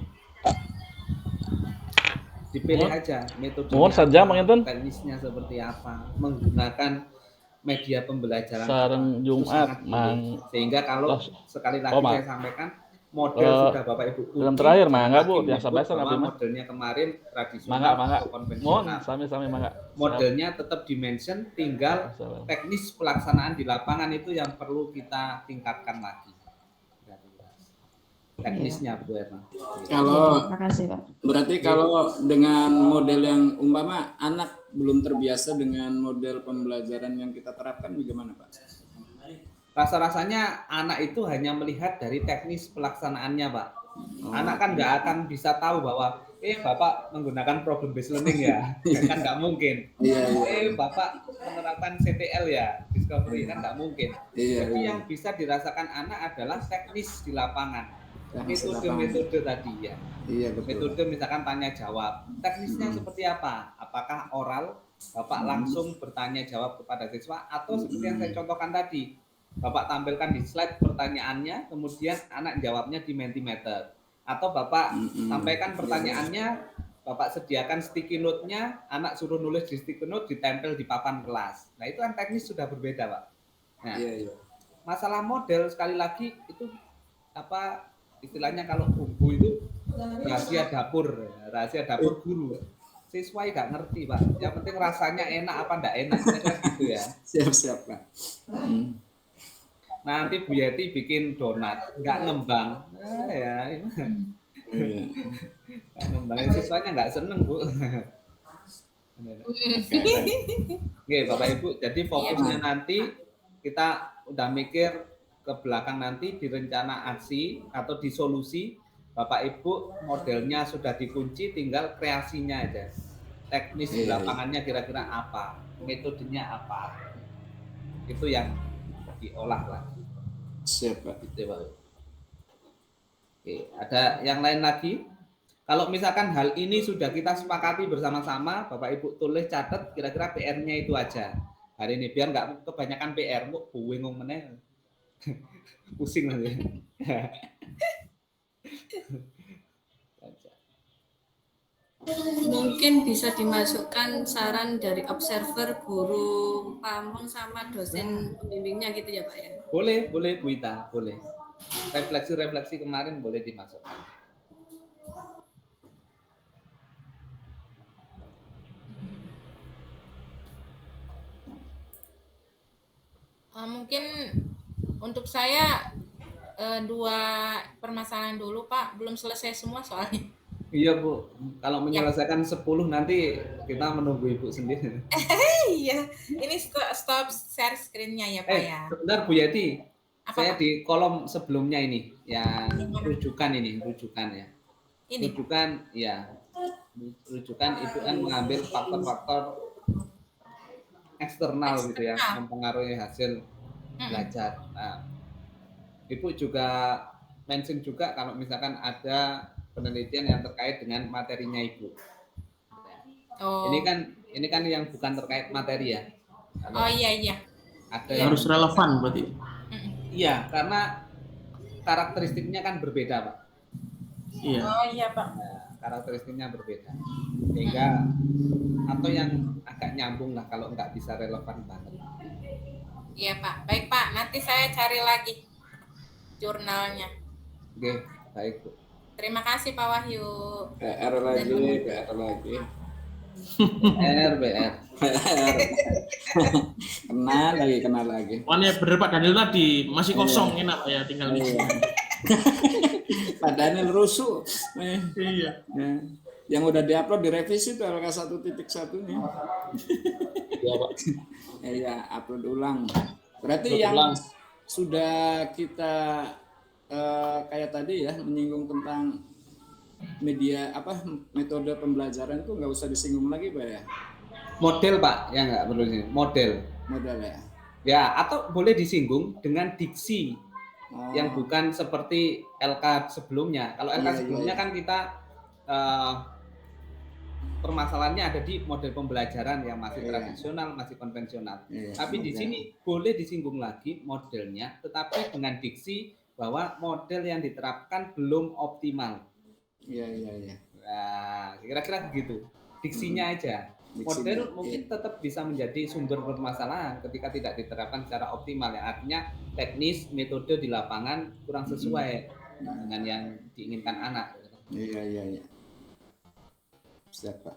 S1: Dipilih aja metodenya, teknisnya seperti apa, menggunakan media pembelajaran
S16: sareng Jumat, Mang.
S1: Sehingga kalau sekali lagi saya sampaikan model sudah Bapak Ibu
S16: film terakhir mangga Bu, biasa biasa
S1: modelnya kemarin tradisional atau konvensional.
S16: Sami mangga.
S1: Modelnya tetap dimension, tinggal teknis pelaksanaan di lapangan itu yang perlu kita tingkatkan lagi. Teknisnya Bu Erna.
S2: Kalau
S15: makasih Pak.
S2: Berarti kalau dengan model yang umpama anak belum terbiasa dengan model pembelajaran yang kita terapkan bagaimana Pak?
S1: Rasa-rasanya anak itu hanya melihat dari teknis pelaksanaannya Pak. Anak kan nggak akan bisa tahu bahwa Bapak menggunakan problem based learning ya, kan nggak mungkin. Bapak menerapkan CTL ya, discovery kan nggak mungkin. Jadi yang bisa dirasakan anak adalah teknis di lapangan. Metode tadi ya. Metode misalkan tanya jawab. Teknisnya seperti apa? Apakah oral, Bapak langsung bertanya jawab kepada siswa, atau seperti yang saya contohkan tadi, Bapak tampilkan di slide pertanyaannya, kemudian anak jawabnya di Mentimeter. Atau Bapak sampaikan pertanyaannya, Bapak sediakan sticky note-nya, anak suruh nulis di sticky note, ditempel di papan kelas. Nah itu kan teknis sudah berbeda Pak. Nah, masalah model sekali lagi itu apa istilahnya kalau buku itu rahasia dapur guru. Siswa nggak ngerti Pak. Yang penting rasanya enak apa enggak enak gitu ya.
S2: Siap Pak.
S1: Nanti Bu Yeti bikin donat, nggak ngembang. Nggak ngembang, siswanya nggak seneng Bu. Oke Bapak Ibu, jadi fokusnya nanti kita udah mikir ke belakang nanti di rencana aksi atau di solusi, Bapak Ibu modelnya sudah dikunci, tinggal kreasinya aja. Teknis di lapangannya kira-kira apa, metodenya apa, itu yang diolah lagi.
S2: Siap Pak.
S1: Gitu, Pak. Oke, ada yang lain lagi? Kalau misalkan hal ini sudah kita sepakati bersama-sama, Bapak Ibu tulis, catat, kira-kira PR-nya itu aja hari ini, biar nggak kebanyakan PR, Bu bingung meneh. Pusing nanti.
S3: Mungkin bisa dimasukkan saran dari observer, guru pamong sama dosen pembimbingnya gitu ya Pak ya?
S1: Boleh Bu Ita, boleh. Refleksi kemarin boleh dimasukkan.
S6: Mungkin untuk saya 2 permasalahan dulu Pak, belum selesai semua soalnya.
S1: Iya Bu, kalau menyelesaikan 10 nanti kita menunggu Ibu sendiri.
S6: Iya, ini stop share screen-nya ya Pak ya.
S1: Sebentar Bu Yeti, saya di kolom sebelumnya ini yang rujukan ya. Rujukan itu kan mengambil faktor-faktor eksternal gitu ya, mempengaruhi hasil belajar. Nah, Ibu juga mention juga kalau misalkan ada penelitian yang terkait dengan materinya Ibu. Ini kan yang bukan terkait materi ya.
S6: Oh iya.
S1: Ada
S12: harus relevan berarti.
S1: Iya, karena karakteristiknya kan berbeda, Pak.
S12: Iya.
S6: Oh iya Pak.
S1: Nah, karakteristiknya berbeda. Sehingga atau yang agak nyambung lah kalau nggak bisa relevan banget.
S6: Iya Pak, baik Pak. Nanti saya cari lagi jurnalnya.
S1: Oke, baik Bu.
S6: Terima kasih Pak Wahyu.
S2: PR lagi.
S1: BR.
S2: Kenal lagi.
S12: Makanya bener Pak Daniel tadi masih kosong, enak ya tinggal di sini.
S2: Pak Daniel rusuh.
S12: Iya.
S2: Yang udah diupload direvisi tuh LK 1.1-nya.
S12: Iya Pak.
S2: Iya, upload ulang. Berarti yang sudah kita kayak tadi ya menyinggung tentang media metode pembelajaran itu nggak usah disinggung lagi Pak ya.
S1: Model Pak, ya nggak perlu sih. Model
S2: ya.
S1: Ya, atau boleh disinggung dengan diksi yang
S2: Oh.
S1: bukan seperti LK sebelumnya. Kalau LK
S2: Iya, iya,
S1: sebelumnya
S2: iya.
S1: kan kita permasalahannya ada di model pembelajaran yang masih
S2: Iya.
S1: tradisional, masih konvensional.
S2: Iya,
S1: Tapi di
S2: model.
S1: sini boleh disinggung lagi modelnya, tetapi dengan diksi bahwa model yang diterapkan belum optimal.
S2: Iya, iya, iya.
S1: Nah, kira-kira begitu. Diksinya aja.
S2: Diksinya,
S1: Model
S2: iya.
S1: mungkin tetap bisa menjadi sumber permasalahan ketika tidak diterapkan secara optimal. Yang artinya teknis, metode di lapangan kurang sesuai dengan yang diinginkan anak.
S2: Iya, iya, iya. Siap, Pak.